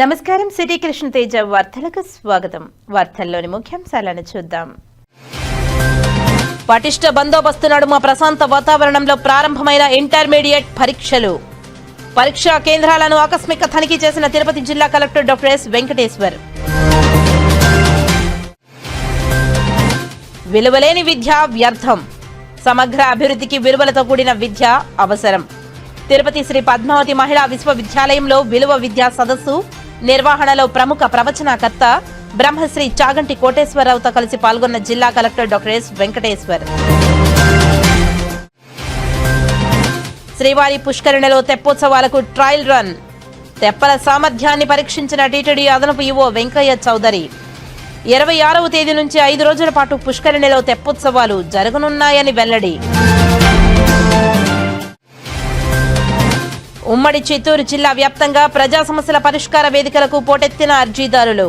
నమస్కారం. సిటీ కృష్ణ తేజ వార్తలకు స్వాగతం. వార్తల్లోని ముఖ్యాంశాలను చూద్దాం. పటిష్ట బందోబస్తు నడుమ ప్రశాంత వాతావరణంలో ప్రారంభమైన ఇంటర్మీడియట్ పరీక్షలు. పరీక్షా కేంద్రాలను ఆకస్మిక తనిఖీ చేసిన తిరుపతి జిల్లా కలెక్టర్ డాక్టర్ ఎస్ వెంకటేశ్వర్. విలువలేని విద్య వ్యర్థం, సమగ్ర అభివృద్ధికి విలువలతో కూడిన విద్య అవసరం. తిరుపతి శ్రీ పద్మావతి మహిళా విశ్వవిద్యాలయంలో విలువ విద్యా సదస్సు నిర్వహణలో ప్రముఖ ప్రవచనకర్త బ్రహ్మశ్రీ చాగంటి కోటేశ్వరరావుతో కలిసి పాల్గొన్న జిల్లా కలెక్టర్ డాక్టర్ ఎస్ వెంకటేశ్వర్. శ్రీవారి పుష్కరిణిలో తెప్పోత్సవాలకు ట్రయల్ రన్. తెప్పల సామర్థ్యాన్ని పరీక్షించిన టీటీడీ అదనపు ఈవో వెంకయ్య చౌదరి. 26వ తేదీ నుంచి 5 రోజుల పాటు పుష్కరిణిలో తెప్పోత్సవాలు జరగనున్నాయని వెల్లడి. ఉమ్మడి చిత్తూరు జిల్లా వ్యాప్తంగా ప్రజా సమస్యల పరిష్కార వేదికలకు పోటెత్తిన అర్జీదారులు.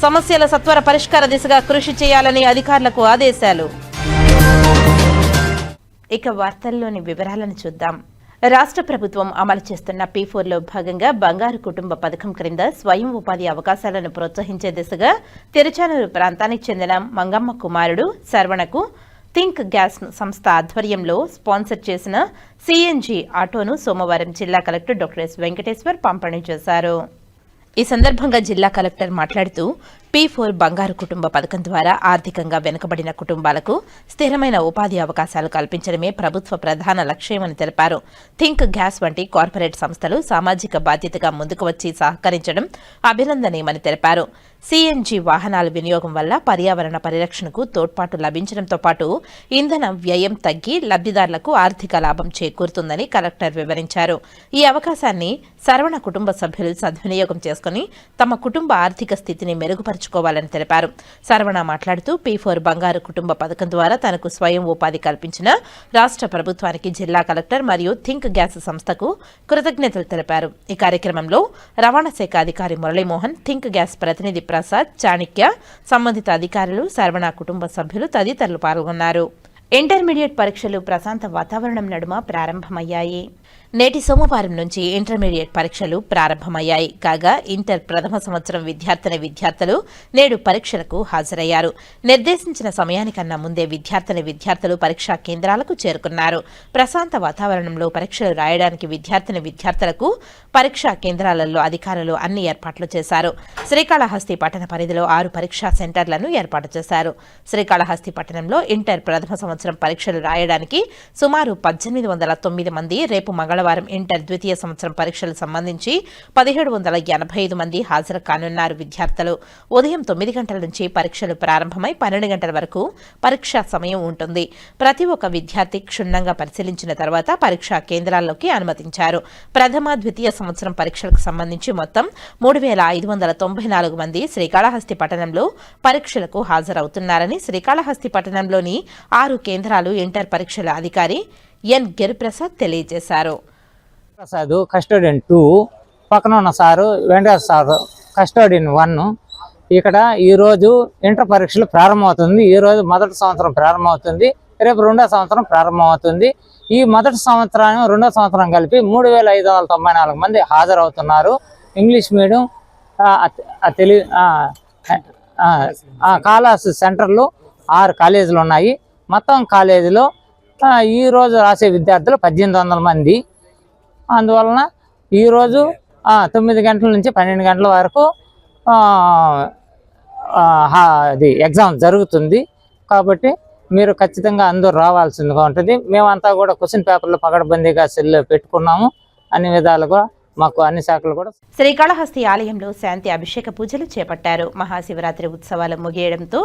సమస్యల సత్వర పరిష్కార దిశగా కృషి చేయాలని అధికారులకు ఆదేశాలు. ఇక వార్తల్లోని వివరాలను చూద్దాం. రాష్ట్ర ప్రభుత్వం అమలు చేస్తున్న P4లో భాగంగా బంగారు కుటుంబ పథకం క్రింద స్వయం ఉపాధి అవకాశాలను ప్రోత్సహించే దిశగా తిరుచానూరు ప్రాంతానికి చెందిన మంగమ్మ కుమారుడు శరవణకు థింక్ గ్యాస్ సంస్థ ఆధ్వర్యంలో స్పాన్సర్ చేసిన CNG ఆటోను సోమవారం జిల్లా కలెక్టర్ డాక్టర్ ఎస్ వెంకటేశ్వర్ పంపిణీ చేశారు. ఈ సందర్భంగా జిల్లా కలెక్టర్ మాట్లాడుతూ P4 బంగారు కుటుంబ పథకం ద్వారా ఆర్థికంగా వెనుకబడిన కుటుంబాలకు స్థిరమైన ఉపాధి అవకాశాలు కల్పించడమే ప్రభుత్వ ప్రధాన లక్ష్యమని తెలిపారు. థింక్ గ్యాస్ వంటి కార్పొరేట్ సంస్థలు సామాజిక బాధ్యతగా ముందుకు వచ్చి సహకరించడం అభినందనీయమని తెలిపారు. CNG వాహనాల వినియోగం వల్ల పర్యావరణ పరిరక్షణకు తోడ్పాటు లభించడంతో పాటు ఇంధన వ్యయం తగ్గి లబ్ధిదారులకు ఆర్థిక లాభం చేకూరుతుందని కలెక్టర్ వివరించారు. ఈ అవకాశాన్ని శరవణ కుటుంబ సభ్యులు సద్వినియోగం చేసుకుని తమ కుటుంబ ఆర్థిక స్థితిని మెరుగుపరుచుకోవాలని తెలిపారు. శరవణ మాట్లాడుతూ P4 బంగారు కుటుంబ పథకం ద్వారా తనకు స్వయం ఉపాధి కల్పించిన రాష్ట్ర ప్రభుత్వానికి జిల్లా కలెక్టర్ మరియు థింక్ గ్యాస్ సంస్థకు కృతజ్ఞతలు తెలిపారు. ఈ కార్యక్రమంలో రవాణా శాఖ అధికారి మురళీమోహన్, థింక్ గ్యాస్ ప్రతినిధి ప్రసాద్, చాణిక్య, సంబంధిత అధికారులు, శరవణ కుటుంబ సభ్యులు తదితరులు పాల్గొన్నారు. ఇంటర్మీడియట్ పరీక్షలు ప్రశాంత వాతావరణం నడుమ ప్రారంభమయ్యాయి. నేటి సోమవారం నుంచి ఇంటర్మీడియట్ పరీక్షలు ప్రారంభమయ్యాయి. కాగా ఇంటర్ ప్రథమ సంవత్సరం విద్యార్థులు నేడు పరీక్షలకు హాజరయ్యారు. నిర్దేశించిన సమయానికన్నా ముందే విద్యార్థులు పరీక్షా కేంద్రాలకు చేరుకున్నారు. ప్రశాంత వాతావరణంలో పరీక్షలు రాయడానికి విద్యార్థులకు పరీక్షా కేంద్రాలలో అధికారులు అన్ని ఏర్పాట్లు చేశారు. శ్రీకాళహస్తి పట్టణ పరిధిలో 6 పరీక్షా సెంటర్లను ఏర్పాటు చేశారు. శ్రీకాళహస్తి పట్టణంలో ఇంటర్ ప్రథమ సంవత్సరం పరీక్షలు రాయడానికి సుమారు 1809 మంది, రేపు మంగళవారం ఇంటర్ ద్వితీయ సంవత్సరం పరీక్షలకు సంబంధించి 1785 మంది హాజరు కానున్నారు. విద్యార్థులు ఉదయం 9 గంటల నుంచి పరీక్షలు ప్రారంభమై 12 గంటల వరకు పరీక్షా సమయం ఉంటుంది. ప్రతి ఒక్క విద్యార్థి క్షుణ్ణంగా పరిశీలించిన తర్వాత పరీక్షా కేంద్రాల్లోకి అనుమతించారు. ప్రథమ, ద్వితీయ సంవత్సరం పరీక్షలకు సంబంధించి మొత్తం 3594 మంది శ్రీకాళహస్తి పట్టణంలో పరీక్షలకు హాజరవుతున్నారని శ్రీకాళహస్తి పట్టణంలోని 6 కేంద్రాలు ఇంటర్ పరీక్షల అధికారి ఎన్ గిరిప్రసాద్ తెలియజేశారు. ప్రసాద్ కస్టోడియన్ 2, పక్కన ఉన్న సారు వెంకటేశ్వర సారు కస్టోడియన్ 1. ఇక్కడ ఈరోజు ఇంటర్ పరీక్షలు ప్రారంభమవుతుంది. ఈరోజు మొదటి సంవత్సరం ప్రారంభమవుతుంది, రేపు రెండో సంవత్సరం ప్రారంభమవుతుంది. ఈ మొదటి సంవత్సరం రెండో సంవత్సరం కలిపి 3594 మంది హాజరవుతున్నారు. ఇంగ్లీష్ మీడియం, తెలుగు కాలేజ్ సెంటర్లు 6 కాలేజీలు ఉన్నాయి. మొత్తం కాలేజీలో ఈరోజు రాసే విద్యార్థులు 1800 మంది. అందువలన ఈరోజు 9 గంటల నుంచి 12 గంటల వరకు అది ఎగ్జామ్ జరుగుతుంది. కాబట్టి మీరు ఖచ్చితంగా అందరూ రావాల్సిందిగా ఉంటుంది. మేమంతా కూడా క్వశ్చన్ పేపర్లు పకడ్బందీగా సెల్లో పెట్టుకున్నాము. అన్ని విధాలుగా మాకు అన్ని శాఖలు కూడా. శ్రీకాళహస్తి ఆలయంలో శాంతి అభిషేక పూజలు చేపట్టారు. మహాశివరాత్రి ఉత్సవాలు ముగియడంతో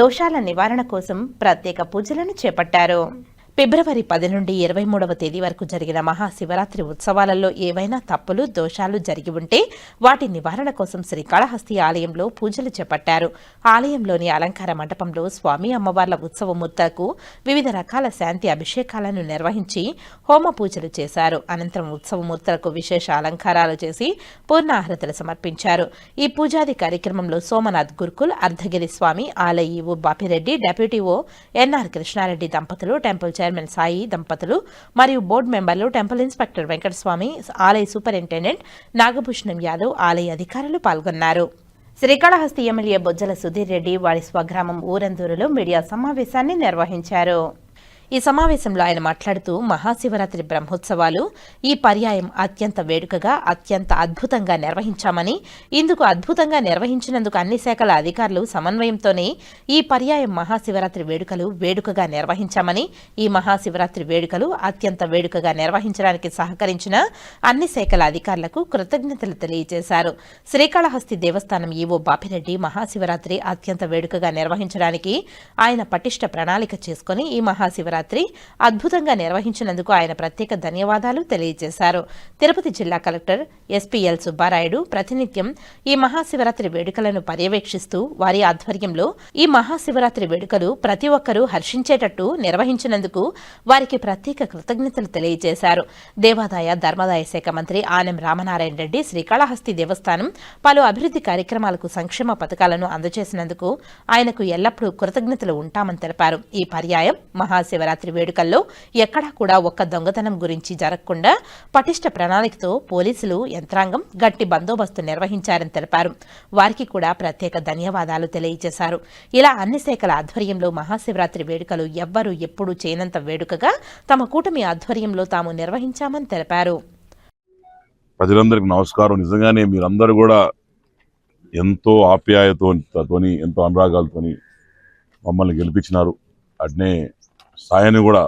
దోషాల నివారణ కోసం ప్రత్యేక పూజలను చేపట్టారు. ఫిబ్రవరి 10 నుండి 23వ తేదీ వరకు జరిగిన మహాశివరాత్రి ఉత్సవాలలో ఏవైనా తప్పులు, దోషాలు జరిగి ఉంటే వాటి నివారణ కోసం శ్రీకాళహస్తి ఆలయంలో పూజలు చేపట్టారు. ఆలయంలోని అలంకార మండపంలో స్వామి అమ్మవార్ల ఉత్సవమూర్తులకు వివిధ రకాల శాంతి అభిషేకాలను నిర్వహించి హోమ పూజలు చేశారు. అనంతరం ఉత్సవమూర్తులకు విశేష అలంకారాలు చేసి పూర్ణాహృతులు సమర్పించారు. ఈ పూజాది కార్యక్రమంలో సోమనాథ్ గురుకుల్, అర్ధగిరి స్వామి, ఆలయ ఈవో బాపిరెడ్డి, డెప్యూటీ ఓ ఎన్ఆర్ కృష్ణారెడ్డి దంపతులు, టెంపుల్ చైర్మన్ సాయి దంపతులు మరియు బోర్డు మెంబర్లు, టెంపుల్ ఇన్స్పెక్టర్ వెంకటస్వామి, ఆలయ సూపరింటెండెంట్ నాగభూషణం యాదవ్, ఆలయ అధికారులు పాల్గొన్నారు. శ్రీకాళహస్తి ఎమ్మెల్యే బొజ్జల సుధీర్ రెడ్డి వారి స్వగ్రామం ఊరందూరులో మీడియా సమావేశాన్ని నిర్వహించారు. ఈ సమావేశంలో ఆయన మాట్లాడుతూ మహాశివరాత్రి బ్రహ్మోత్సవాలు ఈ పర్యాయం అత్యంత వేడుకగా, అత్యంత అద్భుతంగా నిర్వహించామని, ఇందుకు అద్భుతంగా నిర్వహించినందుకు అన్ని శాఖల అధికారులు సమన్వయంతోనే ఈ పర్యాయం మహాశివరాత్రి వేడుకగా నిర్వహించామని, ఈ మహాశివరాత్రి వేడుకలు అత్యంత వేడుకగా నిర్వహించడానికి సహకరించిన అన్ని శాఖల అధికారులకు కృతజ్ఞతలు తెలియజేశారు. శ్రీకాళహస్తి దేవస్థానం ఈవో బాపిరెడ్డి మహాశివరాత్రి అత్యంత వేడుకగా నిర్వహించడానికి ఆయన పటిష్ట ప్రణాళిక చేసుకుని ఈ మహాశివరాత్రి అద్భుతంగా నిర్వహించినందుకు ఆయన ప్రత్యేక ధన్యవాదాలు తెలియజేశారు. తిరుపతి జిల్లా కలెక్టర్ ఎస్పీఎల్ సుబ్బారాయుడు ప్రతినిత్యం ఈ మహాశివరాత్రి వేడుకలను పర్యవేక్షిస్తూ వారి ఆధ్వర్యంలో ఈ మహాశివరాత్రి వేడుకలు ప్రతి ఒక్కరూ హర్షించేటట్టు నిర్వహించినందుకు వారికి ప్రత్యేక కృతజ్ఞతలు తెలియజేశారు. దేవాదాయ ధర్మాదాయ శాఖ మంత్రి ఆనం రామనారాయణ రెడ్డి శ్రీకాళహస్తి దేవస్థానం పలు అభివృద్ధి కార్యక్రమాలకు సంక్షేమ పథకాలను అందజేసినందుకు ఆయనకు ఎల్లప్పుడూ కృతజ్ఞతలు ఉంటామని తెలిపారు. ఈ పర్యాయం మహాశివరాత్రి వేడుకల్లో ఎక్కడా కూడా ఒక్క దొంగతనం గురించి జరగకుండా పటిష్ట ప్రణాళికతో పోలీసులు యంత్రాంగం గట్టి బందోబస్తు నిర్వహించారని తెలిపారు. వారికి కూడా ప్రత్యేక ధన్యవాదాలు తెలియజేశారు. ఇలా అన్ని శాఖల ఆధ్వర్యంలో మహాశివరాత్రి వేడుకలు ఎవ్వరూ ఎప్పుడూ చేయనంత వేడుకగా తమ కూటమి ఆధ్వర్యంలో తాము నిర్వహించామని తెలిపారు. ప్రజలందరికీ నమస్కారం. నిజంగానే మీరందరూ కూడా ఎంతో ఆప్యాయతోని, ఎంతో అనురాగాలతోని మమ్మల్ని గెలిపించినారు. అట్నే సాయాన్ని కూడా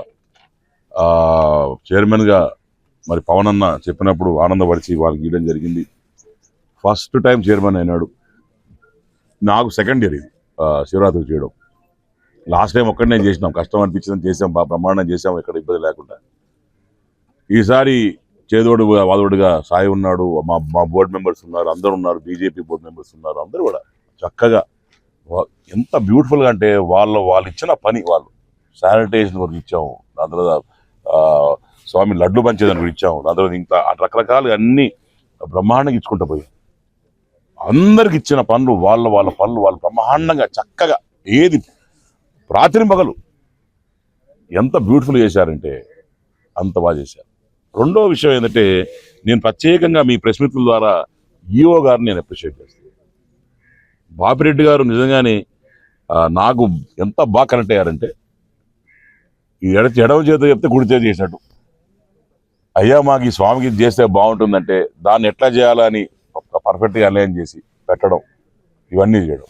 చైర్మన్గా మరి పవన్ అన్న చెప్పినప్పుడు ఆనందపరిచి వాళ్ళకి ఇవ్వడం జరిగింది. ఫస్ట్ టైం చైర్మన్ అయినాడు. నాకు సెకండ్ ఇయర్ ఇది శివరాత్రి చేయడం. లాస్ట్ టైం ఒక్కడనే చేసినాం, కష్టం అనిపించిందని చేసాం, బ్రహ్మాండం చేసాం, ఎక్కడ ఇబ్బంది లేకుండా. ఈసారి చేదోడు వాదోడుగా సాయి ఉన్నాడు, మా బోర్డు మెంబర్స్ ఉన్నారు, అందరూ ఉన్నారు, బీజేపీ బోర్డు మెంబర్స్ ఉన్నారు, అందరూ కూడా చక్కగా ఎంత బ్యూటిఫుల్గా అంటే వాళ్ళు ఇచ్చిన పని, వాళ్ళు శానిటైజేషన్ వరకు ఇచ్చాము, దాని తర్వాత స్వామి లడ్లు పంచేదానికి కూడా ఇచ్చాము, దాని తర్వాత ఇంకా రకరకాలు అన్ని బ్రహ్మాండంగా ఇచ్చుకుంటూ పోయి అందరికి ఇచ్చిన పనులు వాళ్ళ పనులు వాళ్ళు బ్రహ్మాండంగా చక్కగా ఏది రాత్రి పగలు ఎంత బ్యూటిఫుల్ చేశారంటే అంత బాగా చేశారు. రెండో విషయం ఏంటంటే నేను ప్రత్యేకంగా మీ ప్రెస్ మిత్రుల ద్వారా ఈఓ గారిని నేను అప్రిషియేట్ చేస్తాను. బాపిరెడ్డి గారు నిజంగానే నాకు ఎంత బాగా కనెక్ట్ అయ్యారంటే ఈ ఎడవ చేత చెప్తే కుడి చేత చేసినట్టు. అయ్యా మాకు ఈ స్వామికి చేస్తే బాగుంటుందంటే దాన్ని ఎట్లా చేయాలని పర్ఫెక్ట్గా అలైన్ చేసి పెట్టడం, ఇవన్నీ చేయడం.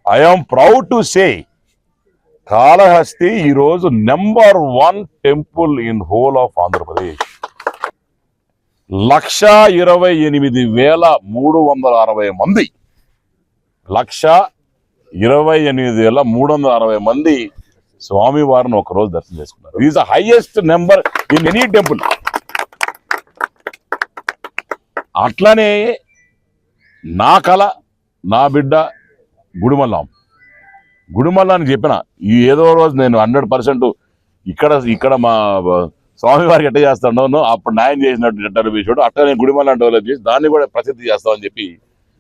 I am proud to say Kalahasti ఈరోజు number 1 temple in whole of Andhra Pradesh. 128,360 మంది, 128,360 మంది స్వామి వారిని ఒకరోజు దర్శనం చేసుకున్నారు. It is the highest number in any temple. అట్లానే నా కళ, నా బిడ్డ గుడిమల్లాన్ని చెప్పిన ఈ ఏదో రోజు నేను 100% ఇక్కడ మా స్వామివారికి ఎట్ట చేస్తాడో అప్పుడు న్యాయం చేసినట్టు డెవలప్ అట్లా నేను గుడిమల్లాన్ని డెవలప్ చేసి దాన్ని కూడా ప్రసిద్ధి చేస్తామని చెప్పి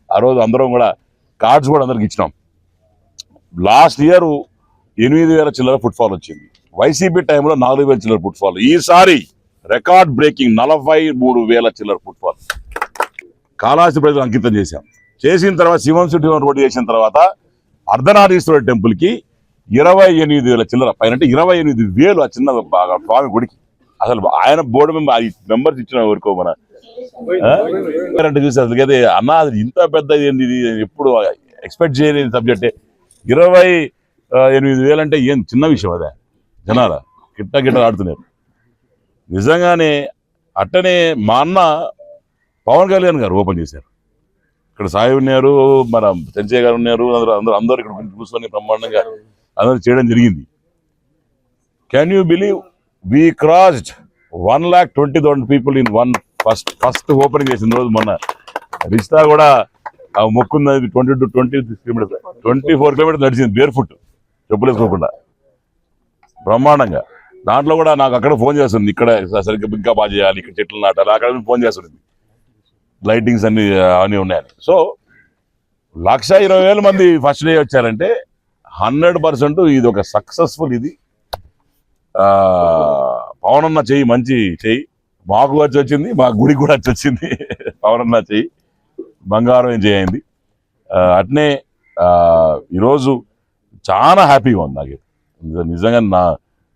ఆ రోజు అందరం కూడా కార్డ్స్ కూడా అందరికి ఇచ్చినాం. లాస్ట్ ఇయర్ 8,000 చిల్లర ఫుట్ఫాల్ వచ్చింది. వైసీపీ టైంలో 4,000 చిల్లర ఫుట్ఫాల్. ఈసారి రికార్డ్ బ్రేకింగ్ 43,000 చిల్లర ఫుట్ఫాల్ కాళహస్తి ప్రజలు అంకితం చేసిన తర్వాత శివం సిటీ రోడ్డు చేసిన తర్వాత అర్ధనారీశ్వరుడు టెంపుల్కి 28,000 చిల్లర పైన, అంటే 28,000 ఆ చిన్న స్వామి గుడికి. అసలు ఆయన బోర్డు మెంబర్స్ ఇచ్చిన వరకు మన చూసి అసలు అయితే అన్న అది ఇంత పెద్ద ఏంది, ఇది ఎప్పుడు ఎక్స్పెక్ట్ చేయలేని సబ్జెక్టే. 28,000 అంటే ఏం చిన్న విషయం అదే. జనాల గిట్ట ఆడుతున్నారు నిజంగానే. అట్టనే మా అన్న పవన్ కళ్యాణ్ గారు ఓపెన్ చేశారు. ఇక్కడ సాయి ఉన్నారు, మన చంచయ్య గారు ఉన్నారు, అందరూ ఇక్కడ కూర్చొని బ్రహ్మాండంగా అందరూ చేయడం జరిగింది. Can you believe we crossed 1,20,000 people in first opening చేసిన రోజు. మొన్న రిష్తా కూడా మొక్కుంది 24 కిలోమీటర్స్ నడిచింది బేర్ ఫుట్, చెప్పులు వేసుకోకుండా బ్రహ్మాండంగా. దాంట్లో కూడా నాకు అక్కడ ఫోన్ చేస్తుంది, ఇక్కడ సరిగ్గా ఇంకా బాగా చేయాలి, ఇక్కడ చెట్లు నాటాలి, అక్కడ ఫోన్ చేస్తుంది, లైటింగ్స్ అన్ని ఉన్నాయని. సో 120,000 మంది ఫస్ట్ డే వచ్చారంటే 100% ఇది ఒక సక్సెస్ఫుల్. ఇది పవనన్న చెయ్యి మంచి చెయ్యి, మాకు వచ్చి వచ్చింది, మా గుడికి కూడా వచ్చి వచ్చింది. పవనన్న చెయ్యి బంగారం ఏం చేయింది. అట్నే ఈరోజు చాలా హ్యాపీగా ఉంది నాకు. నిజంగా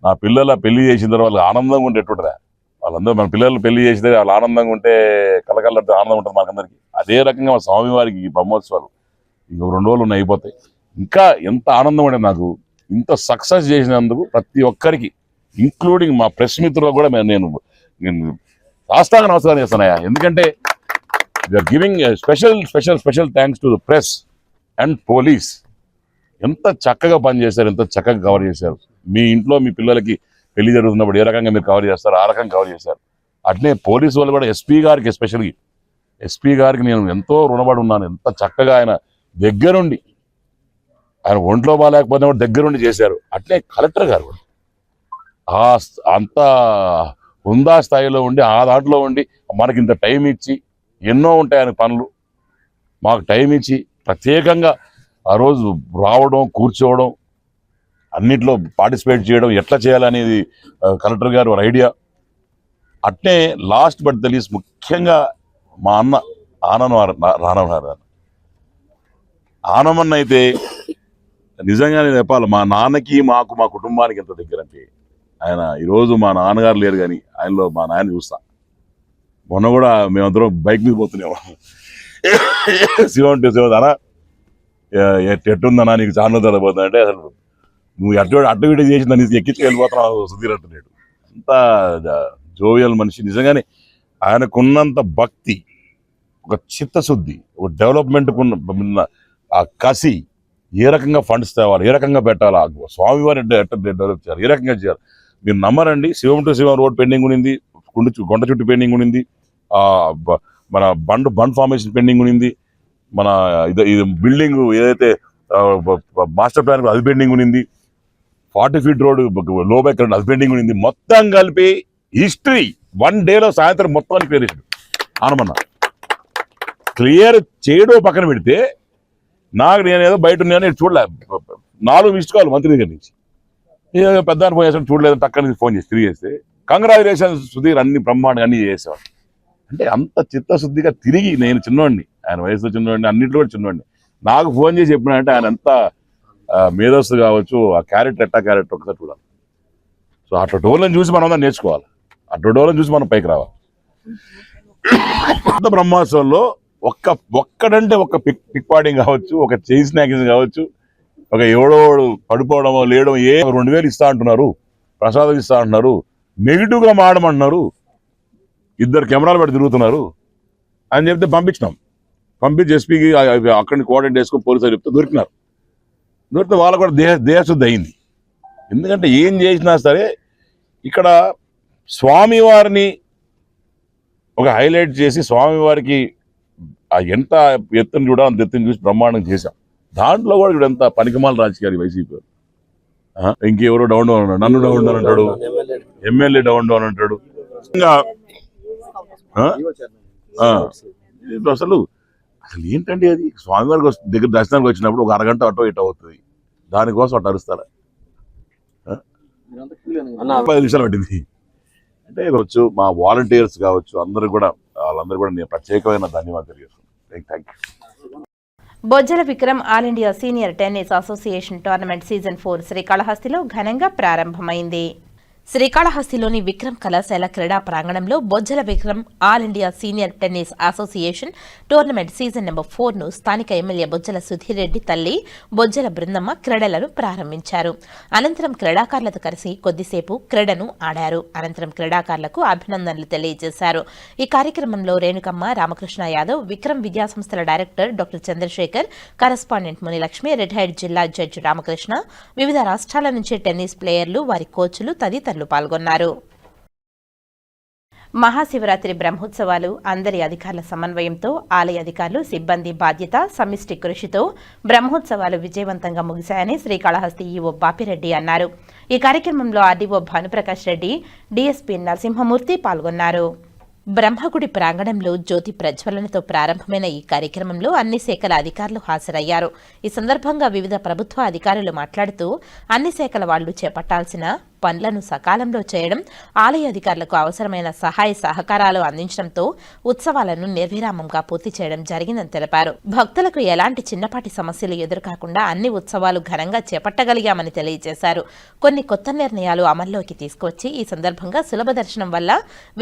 నా పిల్లల పెళ్లి చేసిన తర్వాత వాళ్ళకి ఆనందంగా ఉంటే ఎట్టుంటుందా, వాళ్ళందరూ మన పిల్లలు పెళ్లి చేసితే వాళ్ళు ఆనందంగా ఉంటే కలకల్లంటే ఆనందం ఉంటుంది మనకందరికీ. అదే రకంగా మా స్వామివారికి ఈ బ్రహ్మోత్సవాలు ఇంక 2 రోజులు ఉన్నాయి, అయిపోతాయి. ఇంకా ఎంత ఆనందం అంటే నాకు, ఇంత సక్సెస్ చేసినందుకు ప్రతి ఒక్కరికి, ఇంక్లూడింగ్ మా ప్రెస్ మిత్రులకు కూడా నేను సాష్టాంగ నమస్కారం చేస్తానయ్యా. ఎందుకంటే we're giving special special special thanks to the press and police. ఎంత చక్కగా పనిచేశారు, ఎంత చక్కగా కవర్ చేశారు. మీ ఇంట్లో మీ పిల్లలకి పెళ్లి జరుగుతున్నప్పుడు ఏ రకంగా మీరు కవర్ చేస్తారు, ఆ రకంగా కవర్ చేశారు. అట్లే పోలీసు వాళ్ళు కూడా ఎస్పీ గారికి, ఎస్పెషల్లీ ఎస్పీ గారికి నేను ఎంతో రుణపడి ఉన్నాను. ఎంత చక్కగా ఆయన దగ్గరుండి, ఆయన ఒంట్లో బాగాలేకపోతే కూడా దగ్గరుండి చేశారు. అట్లే కలెక్టర్ గారు కూడా అంత ఉందా స్థాయిలో ఉండి, ఆ దాంట్లో ఉండి మనకి ఇంత టైం ఇచ్చి, ఎన్నో ఉంటాయి ఆయన పనులు, మాకు టైం ఇచ్చి ప్రత్యేకంగా ఆ రోజు రావడం, కూర్చోవడం, అన్నిట్లో పార్టిసిపేట్ చేయడం, ఎట్లా చేయాలనేది కలెక్టర్ గారు ఒక ఐడియా. అట్నే లాస్ట్ బట్ ద లీస్ట్ ముఖ్యంగా మా అన్న ఆనమన్న అయితే నిజంగా నేను చెప్పాలి, మా నాన్నకి మాకు మా కుటుంబానికి ఎంత దగ్గర అంటే, ఆయన ఈరోజు మా నాన్నగారు లేరు కానీ ఆయనలో మా నాన్న చూస్తా. మొన్న కూడా మేమందరం బైక్ మీద పోతున్నాము, శివం టు శివ అనా ఎట్టుందన్నా నీకు చాలా తరబోతున్నా అంటే, అసలు నువ్వు అటు ఇటు చేసిందా నీకు ఎక్కించి వెళ్ళిపోతున్నావు సుధీర్ అంటున్నాడు. అంత జోవియల్ మనిషి. నిజంగానే ఆయనకున్నంత భక్తి, ఒక చిత్తశుద్ధి, ఒక డెవలప్మెంట్కున్న ఆ కసి, ఏ రకంగా ఫండ్స్ తేవాలి, ఏ రకంగా పెట్టాలా, స్వామివారి ఎట్లా డెవలప్ చేయాలి, ఏ రకంగా చేయాలి. మీరు నమ్మరండి, శివం టు శివం రోడ్ పెండింగ్ ఉంది, కొండ చుట్టూ పెండింగ్ ఉంది, మన బండ్ ఫార్మేషన్ పెండింగ్ ఉంది, మన ఇది బిల్డింగ్ ఏదైతే మాస్టర్ ప్లాన్ అది పెండింగ్ ఉంది, 40 feet రోడ్ లో బై కరెంట్ అది పెండింగ్ ఉంది. మొత్తం కలిపి హిస్టరీ 1 day సాయంత్రం మొత్తానికి క్లియర్ చేసాడు ఆనమన్న. క్లియర్ చేయడం పక్కన పెడితే, నాకు నేనేదో బయట ఉన్నాను చూడలే, 4 missed calls మంత్రి దగ్గర నుంచి. పెద్ద ఫోన్ చేస్తాను, చూడలేదు, టక్కని ఫోన్ చేసి తిరిగి చేస్తే కంగ్రాచులేషన్స్ సుధీర్, అన్ని బ్రహ్మాండంగా అన్ని చేసేవాడు. అంటే అంత చిత్తశుద్ధిగా తిరిగి, నేను చిన్నవాడిని, ఆయన వయసులో చిన్నవాడిని, అన్నింటిలో కూడా చిన్నవాడిని, నాకు ఫోన్ చేసి చెప్పినాడంటే ఆయన అంత మేధస్సు కావచ్చు, ఆ క్యారెక్టర్ ఒకసారి చూడాలి. సో అట్లా డోర్లను చూసి మనం నేర్చుకోవాలి, అట్లా డోర్లను చూసి మనం పైకి రావాలి. బ్రహ్మోత్సవంలో ఒక్కడంటే ఒక్క పిక్ పాడింగ్ కావచ్చు, ఒక చైన్ స్నాకింగ్ కావచ్చు, ఒక ఎవడోడు పడిపోవడమో లేయడం, 2000 ఇస్తా అంటున్నారు, ప్రసాదం ఇస్తా అంటున్నారు, నెగిటివ్గా మాడమంటున్నారు, 2 కెమెరాలు పెట్టి తిరుగుతున్నారు అని చెప్తే పంపించి ఎస్పీకి అక్కడిని కోఆర్డినేట్ చేసుకుని పోలీసులు చెప్తే దొరికితే వాళ్ళకు కూడా దేహశుద్ధి అయింది. ఎందుకంటే ఏం చేసినా సరే ఇక్కడ స్వామివారిని ఒక హైలైట్ చేసి, స్వామివారికి ఎంత ఎత్తుని చూడాలి అంత ఎత్తుని చూసి బ్రహ్మాండం చేశాం. దాంట్లో కూడా ఇప్పుడు ఎంత పనికిమాల రాజకీయాలు వైసీపీ. ఇంకెవరో డౌన్ అన్నాడు, నన్ను డౌన్ అంటాడు, ఎమ్మెల్యే డౌన్ అంటాడు. ఇంకా అసలు ఏంటంటే, అది స్వామివారికి దగ్గర దర్శనానికి వచ్చినప్పుడు ఒక అరగంట అటో ఇటో అవుతుంది, దానికోసం అటు అరుస్తారా? 10 నిమిషాలు పట్టింది అంటే కావచ్చు, మా వాలంటీర్స్ కావచ్చు, వాళ్ళందరూ కూడా నేను ప్రత్యేకమైన ధన్యవాదాలు తెలియజేస్తున్నాను. Thank you. Bojjala Vikram all India senior tennis association tournament season 4 శ్రీకాళహస్తిలో ఘనంగా ప్రారంభమైంది. శ్రీకాళహస్తిలోని విక్రమ్ కళాశాల క్రీడా ప్రాంగణంలో Bojjala Vikram all India senior tennis association tournament season number 4ను స్థానిక ఎమ్మెల్యే బొజ్జల సుధీర్ రెడ్డి తల్లి బొజ్జల బృందమ్మ క్రీడలను ప్రారంభించారు. అనంతరం క్రీడాకారులతో కలిసి కొద్దిసేపు క్రీడను ఆడారు. అనంతరం క్రీడాకారులకు అభినందనలు తెలియజేశారు. ఈ కార్యక్రమంలో రేణుకమ్మ, రామకృష్ణ యాదవ్, విక్రమ్ విద్యాసంస్థల director doctor Chandrasekhar, correspondent Munilakshmi, retired జిల్లా జడ్జి రామకృష్ణ, వివిధ రాష్ట్రాల నుంచి టెన్నిస్ ప్లేయర్లు, వారి కోచ్లు తదితరులు పాల్గొన్నారు. మహాశివరాత్రి బ్రహ్మోత్సవాలు అందరి అధికారుల సమన్వయంతో, ఆలయ అధికారులు, సిబ్బంది బాధ్యత, సమిష్టి కృషితో బ్రహ్మోత్సవాలు విజయవంతంగా ముగిశాయని శ్రీకాళహస్తి ఈవో బాపిరెడ్డి అన్నారు. ఈ కార్యక్రమంలో ఆర్డీఓ భానుప్రకాష్ రెడ్డి, డీఎస్పీ నరసింహమూర్తి పాల్గొన్నారు. బ్రహ్మగుడి ప్రాంగణంలో జ్యోతి ప్రజ్వలనతో ప్రారంభమైన ఈ కార్యక్రమంలో అన్ని శాఖల అధికారులు హాజరయ్యారు. ఈ సందర్భంగా వివిధ ప్రభుత్వ అధికారులు మాట్లాడుతూ, అన్ని శాఖల వాళ్లు చేపట్టాల్సిన పనులను సకాలంలో చేయడం, ఆలయ అధికారులకు అవసరమైన సహాయ సహకారాలు అందించడంతో ఉత్సవాలను నిర్విరామంగా పూర్తి చేయడం జరిగిందని తెలిపారు. భక్తులకు ఎలాంటి చిన్నపాటి సమస్యలు ఎదురుకాకుండా అన్ని ఉత్సవాలు ఘనంగా చేపట్టగలిగామని తెలియజేశారు. కొన్ని కొత్త నిర్ణయాలు అమల్లోకి తీసుకువచ్చి ఈ సందర్భంగా సులభ దర్శనం వల్ల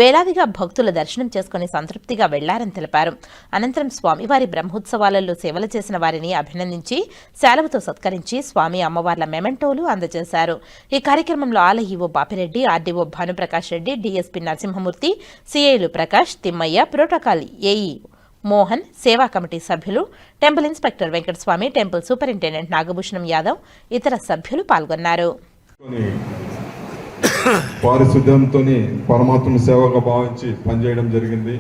వేలాదిగా భక్తులు దర్శనం చేసుకుని సంతృప్తిగా వెళ్లారని తెలిపారు. అనంతరం స్వామివారి బ్రహ్మోత్సవాలలో సేవలు చేసిన వారిని అభినందించి శాలువతో సత్కరించి స్వామి అమ్మవార్ల మెమెంటోలు అందజేశారు. ఈ కార్యక్రమంలో ఆలయ EO Bapireddy, RDO Bhanuprakash Reddy, DSP Narasimhamurthy, సిఐలు ప్రకాష్, తిమ్మయ్య, ప్రోటోకాల్ ఏఈ మోహన్, సేవా కమిటీ సభ్యులు, temple inspector Venkataswamy, temple superintendent Nagabhushanam Yadav, ఇతర సభ్యులు పాల్గొన్నారు. పారిశుద్ధ్యంతో పరమాత్మ సేవగా భావించి పనిచేయడం జరిగింది.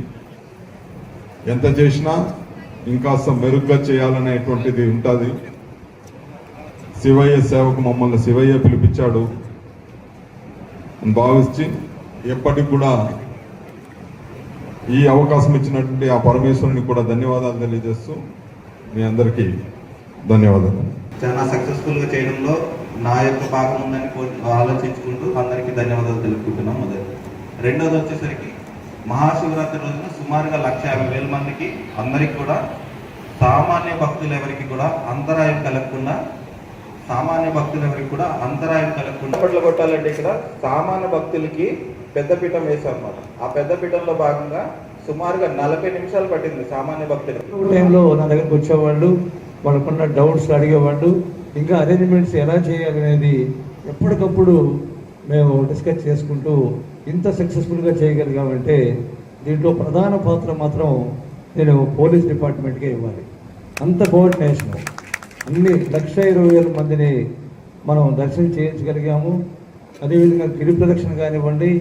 ఎంత చేసినా ఇంకాస్త మెరుగ్గా చేయాలనేటువంటిది ఉంటుంది. శివయ్య సేవకు మమ్మల్ని శివయ్య పిలిపించాడు అని భావించి ఎప్పటికి కూడా ఈ అవకాశం ఇచ్చినటువంటి ఆ పరమేశ్వరుని కూడా ధన్యవాదాలు తెలియజేస్తూ మీ అందరికీ ధన్యవాదాలు. చాలా సక్సెస్ఫుల్గా చేయడంలో నా యొక్క భాగం ఉందని ఆలోచించుకుంటూ అందరికీ ధన్యవాదాలు తెలుపుకుంటున్నాం. మొదటి రెండోది వచ్చేసరికి మహాశివరాత్రి రోజున సుమారుగా 150,000 మందికి అందరికి కూడా సామాన్య భక్తులు ఎవరికి కూడా అంతరాయం కలగకుండా అప్పట్లో కొట్టాలంటే ఇక్కడ సామాన్య భక్తులకి పెద్దపీఠం వేసాం అన్నమాట. ఆ పెద్దపీఠంలో భాగంగా సుమారుగా 40 నిమిషాలు పట్టింది సామాన్య భక్తులు. టైంలో నా దగ్గరకు వచ్చేవాళ్ళు, వాళ్ళకున్న డౌట్స్ అడిగేవాళ్ళు, ఇంకా అరేంజ్మెంట్స్ ఎలా చేయాలి అనేది ఎప్పటికప్పుడు మేము డిస్కస్ చేసుకుంటూ ఇంత సక్సెస్ఫుల్గా చేయగలిగామంటే దీంట్లో ప్రధాన పాత్ర మాత్రం నేను పోలీస్ డిపార్ట్మెంట్కే ఇవ్వాలి. అంత కోఆర్డినేషన్, అన్ని 120,000 మందిని మనం దర్శనం చేయించగలిగాము. అదేవిధంగా గిరి ప్రదక్షిణ కానివ్వండి,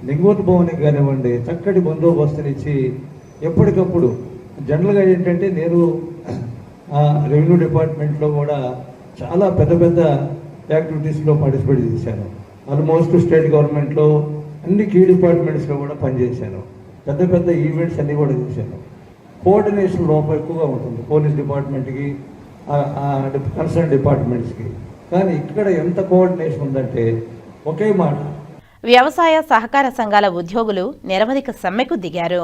లింగోద్భవానికి కానివ్వండి, చక్కటి బందోబస్తునిచ్చి ఎప్పటికప్పుడు జనరల్గా ఏంటంటే నేను రెవెన్యూ డిపార్ట్మెంట్లో కూడా చాలా పెద్ద పెద్ద యాక్టివిటీస్లో పార్టిసిపేట్ చేశాను. ఆల్మోస్ట్ స్టేట్ గవర్నమెంట్లో అన్ని కీ డిపార్ట్మెంట్స్లో కూడా పనిచేశాను. పెద్ద పెద్ద ఈవెంట్స్ అన్నీ కూడా చేశాను. కోఆర్డినేషన్ లోపం ఎక్కువగా ఉంటుంది పోలీస్ డిపార్ట్మెంట్కి, కన్సర్న్ డిపార్ట్మెంట్స్కి. కానీ ఇక్కడ ఎంత కోఆర్డినేషన్ ఉందంటే ఒకే మాట. వ్యవసాయ సహకార సంఘాల ఉద్యోగులు నిరవధిక సమ్మెకు దిగారు.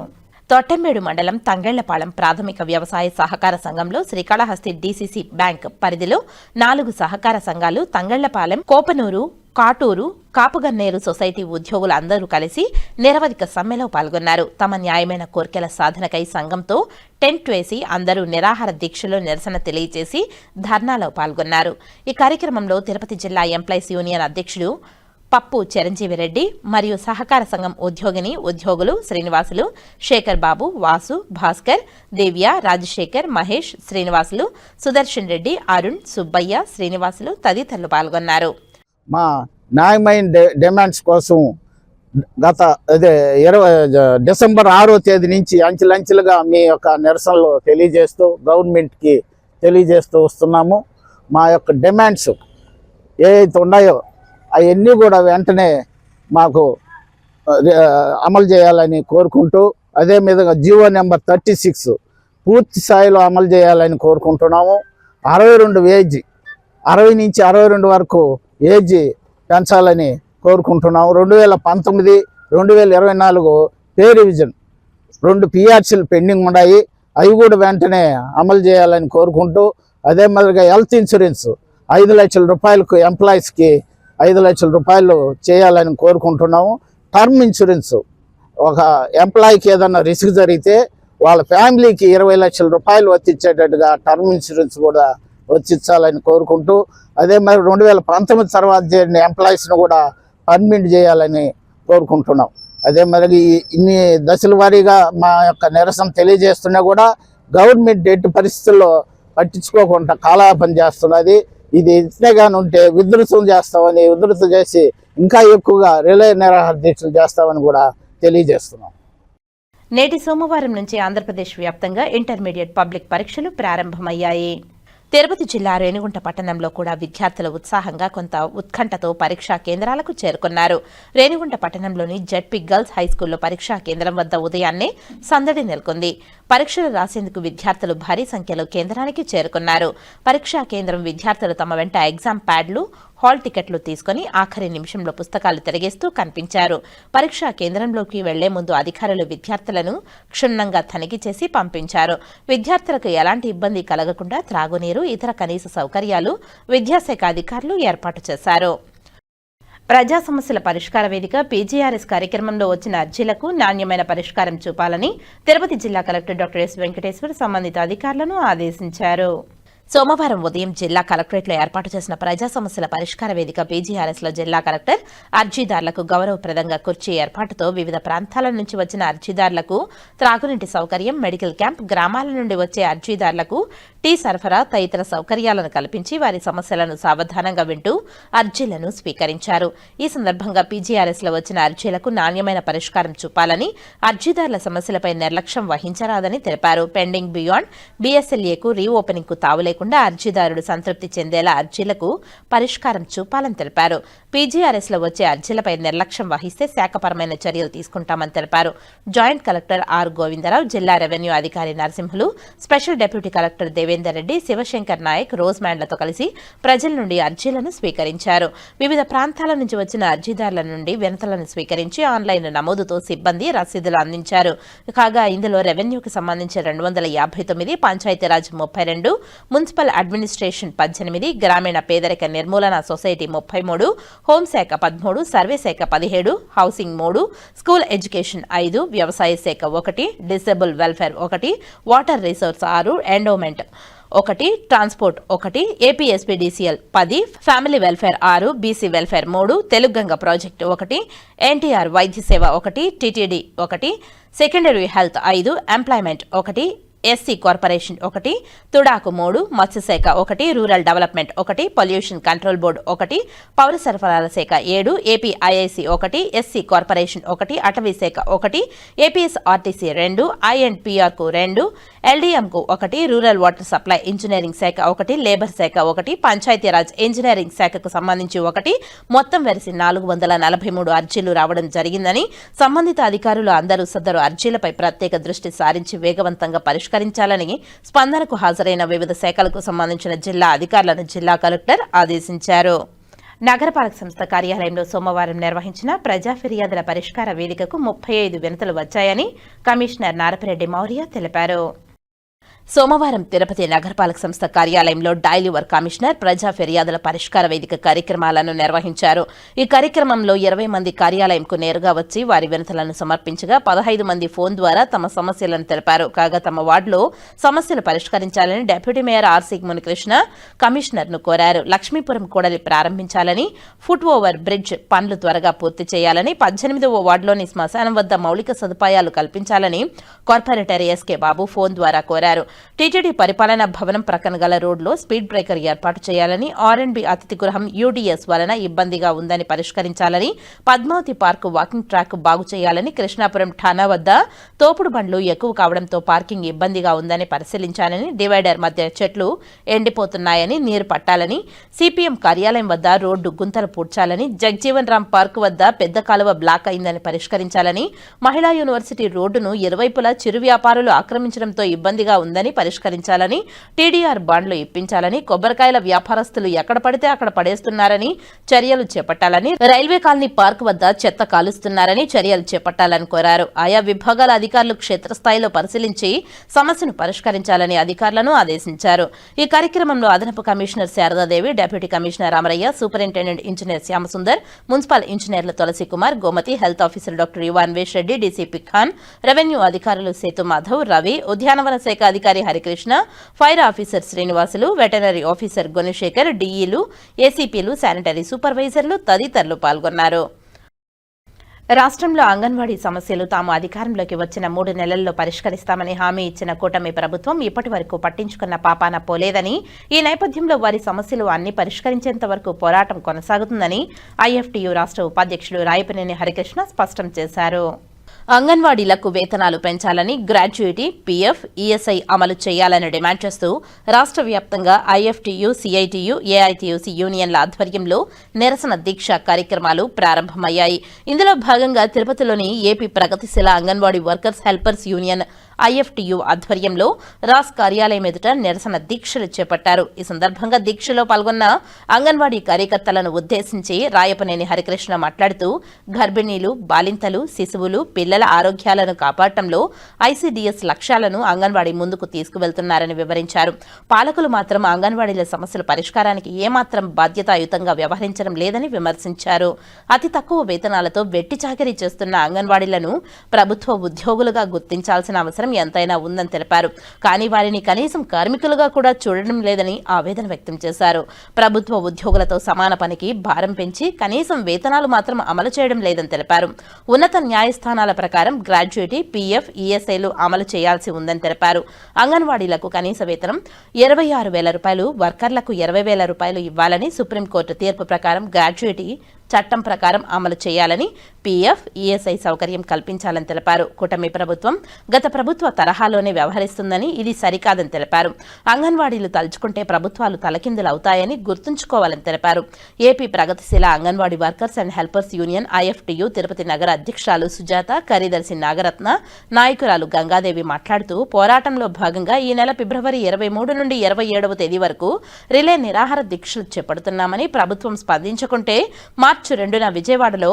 తొట్టెంబేడు మండలం తంగళ్లపాలెం ప్రాథమిక వ్యవసాయ సహకార సంఘంలో శ్రీకాళహస్తి డీసీసీ బ్యాంక్ పరిధిలో 4 సహకార సంఘాలు తంగళ్లపాలెం, కోపనూరు, కాటూరు, కాపుగన్నేరు సొసైటీ ఉద్యోగులు అందరూ కలిసి నిరవధిక సమ్మెలో పాల్గొన్నారు. తమ న్యాయమైన కోర్కెల సాధనకై సంఘంతో టెంట్ వేసి అందరూ నిరాహార దీక్షలో నిరసన తెలియజేసి ధర్నాలో పాల్గొన్నారు. ఈ కార్యక్రమంలో తిరుపతి జిల్లా ఎంప్లాయీస్ యూనియన్ అధ్యక్షుడు పప్పు చిరంజీవిరెడ్డి మరియు సహకార సంఘం ఉద్యోగులు శ్రీనివాసులు, శేఖర్ బాబు, వాసు, భాస్కర్, దేవ్య, రాజశేఖర్, మహేష్, శ్రీనివాసులు, సుదర్శన్ రెడ్డి, అరుణ్, సుబ్బయ్య, శ్రీనివాసులు తదితరులు పాల్గొన్నారు. మా న్యాయమైన డిమాండ్స్ కోసం గత డిసెంబర్ 6వ తేదీ నుంచి అంచెలంచెలుగా మీ యొక్క నిరసనలు తెలియజేస్తూ గవర్నమెంట్కి తెలియజేస్తూ వస్తున్నాము. మా యొక్క డిమాండ్స్ ఏవైతే ఉన్నాయో అవన్నీ కూడా వెంటనే మాకు అమలు చేయాలని కోరుకుంటూ, అదే విధంగా జీవో నెంబర్ 36 పూర్తి స్థాయిలో అమలు చేయాలని కోరుకుంటున్నాము. 62 ఏజ్, 60 నుంచి 62 వరకు ఏజ్ పెంచాలని కోరుకుంటున్నాము. 2019, 2024 పే రివిజన్ 2 PRCలు పెండింగ్ ఉన్నాయి, అవి కూడా వెంటనే అమలు చేయాలని కోరుకుంటూ, అదే మాదిరిగా హెల్త్ ఇన్సూరెన్స్ 5 లక్షల రూపాయలకు ఎంప్లాయీస్కి 5 లక్షల రూపాయలు చేయాలని కోరుకుంటున్నాము. టర్మ్ ఇన్సూరెన్స్ ఒక ఎంప్లాయీకి ఏదన్నా రిస్క్ జరిగితే వాళ్ళ ఫ్యామిలీకి 20 లక్షల రూపాయలు వర్తించేటట్టుగా టర్మ్ ఇన్సూరెన్స్ కూడా వర్తించాలని కోరుకుంటూ, అదే మరి 2019 తర్వాత చేరిన ఎంప్లాయీస్ను కూడా పర్మనెంట్ చేయాలని కోరుకుంటున్నాం. అదే మరి ఇన్ని దశల వారీగా మా యొక్క నిరసన తెలియజేస్తున్నా కూడా గవర్నమెంట్ ఎట్టి పరిస్థితుల్లో పట్టించుకోకుండా కాలయాపన చేస్తున్నది. ఇది ఇంతేగాని ఉంటే ఉధృతం చేసి ఇంకా ఎక్కువగా రిలే నిరాహార దీక్షలు చేస్తామని కూడా తెలియజేస్తున్నాం. నేటి సోమవారం నుంచి ఆంధ్రప్రదేశ్ వ్యాప్తంగా ఇంటర్మీడియట్ పబ్లిక్ పరీక్షలు ప్రారంభమయ్యాయి. తిరుపతి జిల్లా రేణిగుంట పట్టణంలో కూడా విద్యార్థులు ఉత్సాహంగా కొంత ఉత్కంఠతో పరీక్షా కేంద్రాలకు చేరుకున్నారు. రేణిగుంట పట్టణంలోని జెడ్పీ గర్ల్స్ హైస్కూల్లో పరీక్షా కేంద్రం వద్ద ఉదయాన్నే సందడి నెలకొంది. పరీక్షలు రాసేందుకు విద్యార్థులు భారీ సంఖ్యలో కేంద్రానికి చేరుకున్నారు. పరీక్షా కేంద్రం విద్యార్థులు తమ వెంట ఎగ్జామ్ ప్యాడ్లు, హాల్ టికెట్లు తీసుకుని ఆఖరి నిమిషంలో పుస్తకాలు తిరిగేస్తూ కనిపించారు. పరీక్షా కేంద్రంలోకి వెళ్లే ముందు అధికారులు విద్యార్థులను క్షుణ్ణంగా తనిఖీ చేసి పంపించారు. విద్యార్థులకు ఎలాంటి ఇబ్బంది కలగకుండా త్రాగునీరు, ఇతర కనీస సౌకర్యాలు విద్యాశాఖ అధికారులు ఏర్పాటు చేశారు. ప్రజా సమస్యల పరిష్కార వేదిక పీజీఆర్ఎస్ కార్యక్రమంలో వచ్చిన అర్జీలకు నాణ్యమైన పరిష్కారం చూపాలని తిరుపతి జిల్లా కలెక్టర్ డాక్టర్ ఎస్ వెంకటేశ్వర్ సంబంధిత అధికారులను ఆదేశించారు. సోమవారం ఉదయం జిల్లా కలెక్టరేట్లో ఏర్పాటు చేసిన ప్రజా సమస్యల పరిష్కార వేదిక పీజీఆర్ఎస్ లో జిల్లా కలెక్టర్ అర్జీదారులకు గౌరవప్రదంగా కుర్చీ ఏర్పాటుతో వివిధ ప్రాంతాల నుంచి వచ్చిన అర్జీదారులకు త్రాగునీటి సౌకర్యం, మెడికల్ క్యాంప్, గ్రామాల నుండి వచ్చే అర్జీదారులకు టీ సరఫరా తదితర సౌకర్యాలను కల్పించి వారి సమస్యలను సావధానంగా వింటూ అర్జీలను స్వీకరించారు. ఈ సందర్భంగా పీజీఆర్ఎస్ లో వచ్చిన అర్జీలకు నాణ్యమైన పరిష్కారం చూపాలని, అర్జీదారుల సమస్యలపై నిర్లక్ష్యం వహించరాదని తెలిపారు. పెండింగ్ బియాండ్ బీఎస్ఎల్ఏకు రీఓపెనింగ్ కు తావులేకుండా అర్జీదారుడు సంతృప్తి చెందేలా అర్జీలకు పరిష్కారం చూపాలని తెలిపారు. పీజీఆర్ఎస్ లో వచ్చే అర్జీలపై నిర్లక్ష్యం వహిస్తే శాఖపరమైన చర్యలు తీసుకుంటామని తెలిపారు. జాయింట్ కలెక్టర్ ఆర్ గోవిందరావు, జిల్లా రెవెన్యూ అధికారి Narasimhulu, special deputy collector Devender Reddy, Sivasankar Naik, రోజ్ మ్యాండ్లతో కలిసి ప్రజల నుండి అర్జీలను స్వీకరించారు. వివిధ ప్రాంతాల నుంచి వచ్చిన అర్జీదారుల నుండి వినతులను స్వీకరించి ఆన్లైన్ నమోదుతో సిబ్బంది రసీదులు అందించారు. కాగా ఇందులో రెవెన్యూకి సంబంధించి 259, పంచాయతీరాజ్ 32, మున్సిపల్ అడ్మినిస్ట్రేషన్ 18, గ్రామీణ పేదరిక నిర్మూలన సొసైటీ 33, హోంశాఖ 13, సర్వే శాఖ 17, హౌసింగ్ 3, స్కూల్ ఎడ్యుకేషన్ 5, వ్యవసాయ శాఖ 1, disable welfare 1, water resource 6, endowment 1, transport 1, APSPDCL 10, family welfare 6, BC welfare 3, Telugu Ganga project 1, NTR వైద్య సేవ 1, TTD 1, secondary health 5, employment 1, SC corporation 1, తుడాకు 3, మత్స్యశాఖ 1, rural development 1, pollution control board 1, పౌర సరఫరాల శాఖ 7, ఏపీఐఐసి 1, ఎస్సీ కార్పొరేషన్ 1, అటవీ శాఖ 1, APSRTC 2, ఐఎన్పిఆర్కు 2, ఎల్డీఎంకు 1, rural water supply engineering శాఖ 1, labour శాఖ 1, పంచాయతీరాజ్ ఇంజనీరింగ్ శాఖకు సంబంధించి 1, మొత్తం వెరసి 443 అర్జీలు రావడం జరిగిందని, సంబంధిత అధికారులు అందరూ సదరు అర్జీలపై ప్రత్యేక దృష్టి సారించి వేగవంతంగా పరిష్కరించాలని స్పందనకు హాజరైన వివిధ శాఖలకు సంబంధించిన జిల్లా అధికారులను జిల్లా కలెక్టర్ ఆదేశించారు. నగరపాలక సంస్థ కార్యాలయంలో సోమవారం నిర్వహించిన ప్రజా ఫిర్యాదుల పరిష్కార వేదికకు 35 వినతులు వచ్చాయని కమిషనర్ నారపిరెడ్డి మౌర్య తెలిపారు. సోమవారం తిరుపతి నగరపాలక సంస్థ కార్యాలయంలో డైలీ వర్క్ కమిషనర్ ప్రజా ఫిర్యాదుల పరిష్కార వేదిక కార్యక్రమాలను నిర్వహించారు. ఈ కార్యక్రమంలో 20 మంది కార్యాలయంకు నేరుగా వచ్చి వారి వినతులను సమర్పించగా 15 మంది ఫోన్ ద్వారా తమ సమస్యలను తెలిపారు. కాగా తమ వార్డులో సమస్యలు పరిష్కరించాలని డిప్యూటీ మేయర్ ఆర్సీ మునికృష్ణ కమిషనర్ను కోరారు. లక్ష్మీపురం కూడలి ప్రారంభించాలని, ఫుట్ ఓవర్ బ్రిడ్జ్ పనులు త్వరగా పూర్తి చేయాలని, 18వ వార్డులోని శ్మశానం వద్ద మౌలిక సదుపాయాలు కల్పించాలని కార్పొరేటర్ ఎస్కే బాబు ఫోన్ ద్వారా కోరారు. టీటీడీ పరిపాలనా భవనం ప్రక్కన గల రోడ్లో స్పీడ్ బ్రేకర్ ఏర్పాటు చేయాలని, ఆర్ఎండ్బి అతిథి గృహం యూడీఎస్ వలన ఇబ్బందిగా ఉందని పరిష్కరించాలని, పద్మావతి పార్క్ వాకింగ్ ట్రాక్ బాగు చేయాలని, కృష్ణాపురం ఠాణా వద్ద తోపుడు బండ్లు ఎక్కువ కావడంతో పార్కింగ్ ఇబ్బందిగా ఉందని పరిశీలించాలని, డివైడర్ మధ్య చెట్లు ఎండిపోతున్నాయని నీరు పట్టాలని, సిపిఎం కార్యాలయం వద్ద రోడ్డు గుంతలు పూడ్చాలని, జగ్జీవన్ రామ్ పార్క్ వద్ద పెద్ద కాలువ బ్లాక్ అయిందని పరిష్కరించాలని, మహిళా యూనివర్సిటీ రోడ్డును ఇరువైపులా చిరు వ్యాపారులు ఆక్రమించడంతో ఇబ్బందిగా ఉందని పరిష్కరించాలని, టీడీఆర్ బాండ్లు ఇప్పించాలని, కొబ్బరికాయల వ్యాపారస్తులు ఎక్కడ పడితే అక్కడ పడేస్తున్నారని చర్యలు చేపట్టాలని, రైల్వే కాలనీ పార్క్ వద్ద చెత్త కాలుస్తున్నారని చర్యలు చేపట్టాలని కోరారు. ఆయా విభాగాల అధికారులు క్షేత్రస్థాయిలో పరిశీలించి సమస్యను పరిష్కరించాలని అధికారులను ఆదేశించారు. ఈ కార్యక్రమంలో అదనపు commissioner Saradadevi, deputy commissioner Ramarayya, superintendent engineer Shyamsundar, municipal ఇంజనీర్లు Tulasi Kumar, Gomathi, health officer doctor Yuvanvesh Reddy, DCP Khan, revenue అధికారులు సేతు మాధవ్, రవి, ఉద్యానవన శాఖ అధికారి Harikrishna, fire officer Srinivasulu, veterinary officer Gunasekhar, డీఈలు, ఏసీపీలు, శానిటరీ సూపర్వైజర్లు తదితరులు పాల్గొన్నారు. రాష్ట్రంలో అంగన్వాడీ సమస్యలు తాము అధికారంలోకి వచ్చిన 3 నెలల్లో పరిష్కరిస్తామని హామీ ఇచ్చిన కూటమి ప్రభుత్వం ఇప్పటి వరకు పట్టించుకున్న పాపాన పోలేదని, ఈ నేపథ్యంలో వారి సమస్యలు అన్ని పరిష్కరించేంత వరకు పోరాటం కొనసాగుతుందని ఐఎఫ్టీయూ రాష్ట్ర ఉపాధ్యక్షులు రాయపనేని హరికృష్ణ స్పష్టం చేశారు. అంగన్వాడీలకు వేతనాలు పెంచాలని, గ్రాడ్యుయేటీ, పీఎఫ్, ఈఎస్ఐ అమలు చేయాలని డిమాండ్ చేస్తూ రాష్ట్ర వ్యాప్తంగా ఐఎఫ్టీయూ, సిఐటియు, ఏఐటియుసి యూనియన్ల ఆధ్వర్యంలో నిరసన దీక్ష కార్యక్రమాలు ప్రారంభమయ్యాయి. ఇందులో భాగంగా తిరుపతిలోని ఏపీ ప్రగతిశీల anganwadi workers helpers union IFTU ఆధ్వర్యంలో రాస్ కార్యాలయం ఎదుట నిరసన దీక్షలు చేపట్టారు. ఈ సందర్భంగా దీక్షలో పాల్గొన్న అంగన్వాడీ కార్యకర్తలను ఉద్దేశించి రాయపనేని హరికృష్ణ మాట్లాడుతూ గర్భిణీలు, బాలింతలు, శిశువులు, పిల్లల ఆరోగ్యాలను కాపాడటంలో ఐసీడీఎస్ లక్ష్యాలను అంగన్వాడీ ముందుకు తీసుకువెళ్తున్నారని వివరించారు. పాలకులు మాత్రం అంగన్వాడీల సమస్యల పరిష్కారానికి ఏమాత్రం బాధ్యతాయుతంగా వ్యవహరించడం లేదని విమర్శించారు. అతి తక్కువ వేతనాలతో వెట్టి చాకిరీ చేస్తున్న అంగన్వాడీలను ప్రభుత్వ ఉద్యోగులుగా గుర్తించాల్సిన అవసరం ఎంతైనా ఉందని తెలిపారు. కానీ వారిని కనీసం కార్మికులుగా కూడా చూడడం లేదని ఆవేదన వ్యక్తం చేశారు. ప్రభుత్వ ఉద్యోగులతో సమాన పనికి భారం పెంచి కనీసం వేతనాలు మాత్రం అమలు చేయడం లేదని తెలిపారు. ఉన్నత న్యాయస్థానాల ప్రకారం గ్రాడ్యుయేటీ, పీఎఫ్, ఈఎస్ఐలు అమలు చేయాల్సి ఉందని తెలిపారు. అంగన్వాడీలకు కనీస వేతనం 26,000 రూపాయలు, వర్కర్లకు 20,000 రూపాయలు ఇవ్వాలని సుప్రీంకోర్టు తీర్పు ప్రకారం గ్రాడ్యుయేటీ చట్టం ప్రకారం అమలు చేయాలని, పీఎఫ్, ఈఎస్ఐ సౌకర్యం కల్పించాలని తెలిపారు. కూటమి ప్రభుత్వం గత ప్రభుత్వ తరహాలోనే వ్యవహరిస్తుందని, ఇది సరికాదని తెలిపారు. అంగన్వాడీలు తలుచుకుంటే ప్రభుత్వాలు తలకిందులవుతాయని గుర్తుంచుకోవాలని తెలిపారు. ఏపీ ప్రగతిశీల anganwadi workers and helpers union IFTU Tirupati నగర అధ్యక్షురాలు సుజాత, కార్యదర్శి నాగరత్న, నాయకురాలు గంగాదేవి మాట్లాడుతూ పోరాటంలో భాగంగా ఈ నెల ఫిబ్రవరి 23 నుండి 27వ తేదీ వరకు రిలే నిరాహార దీక్షలు చేపడుతున్నామని, ప్రభుత్వం స్పందించకుంటే మార్చి 2న విజయవాడలో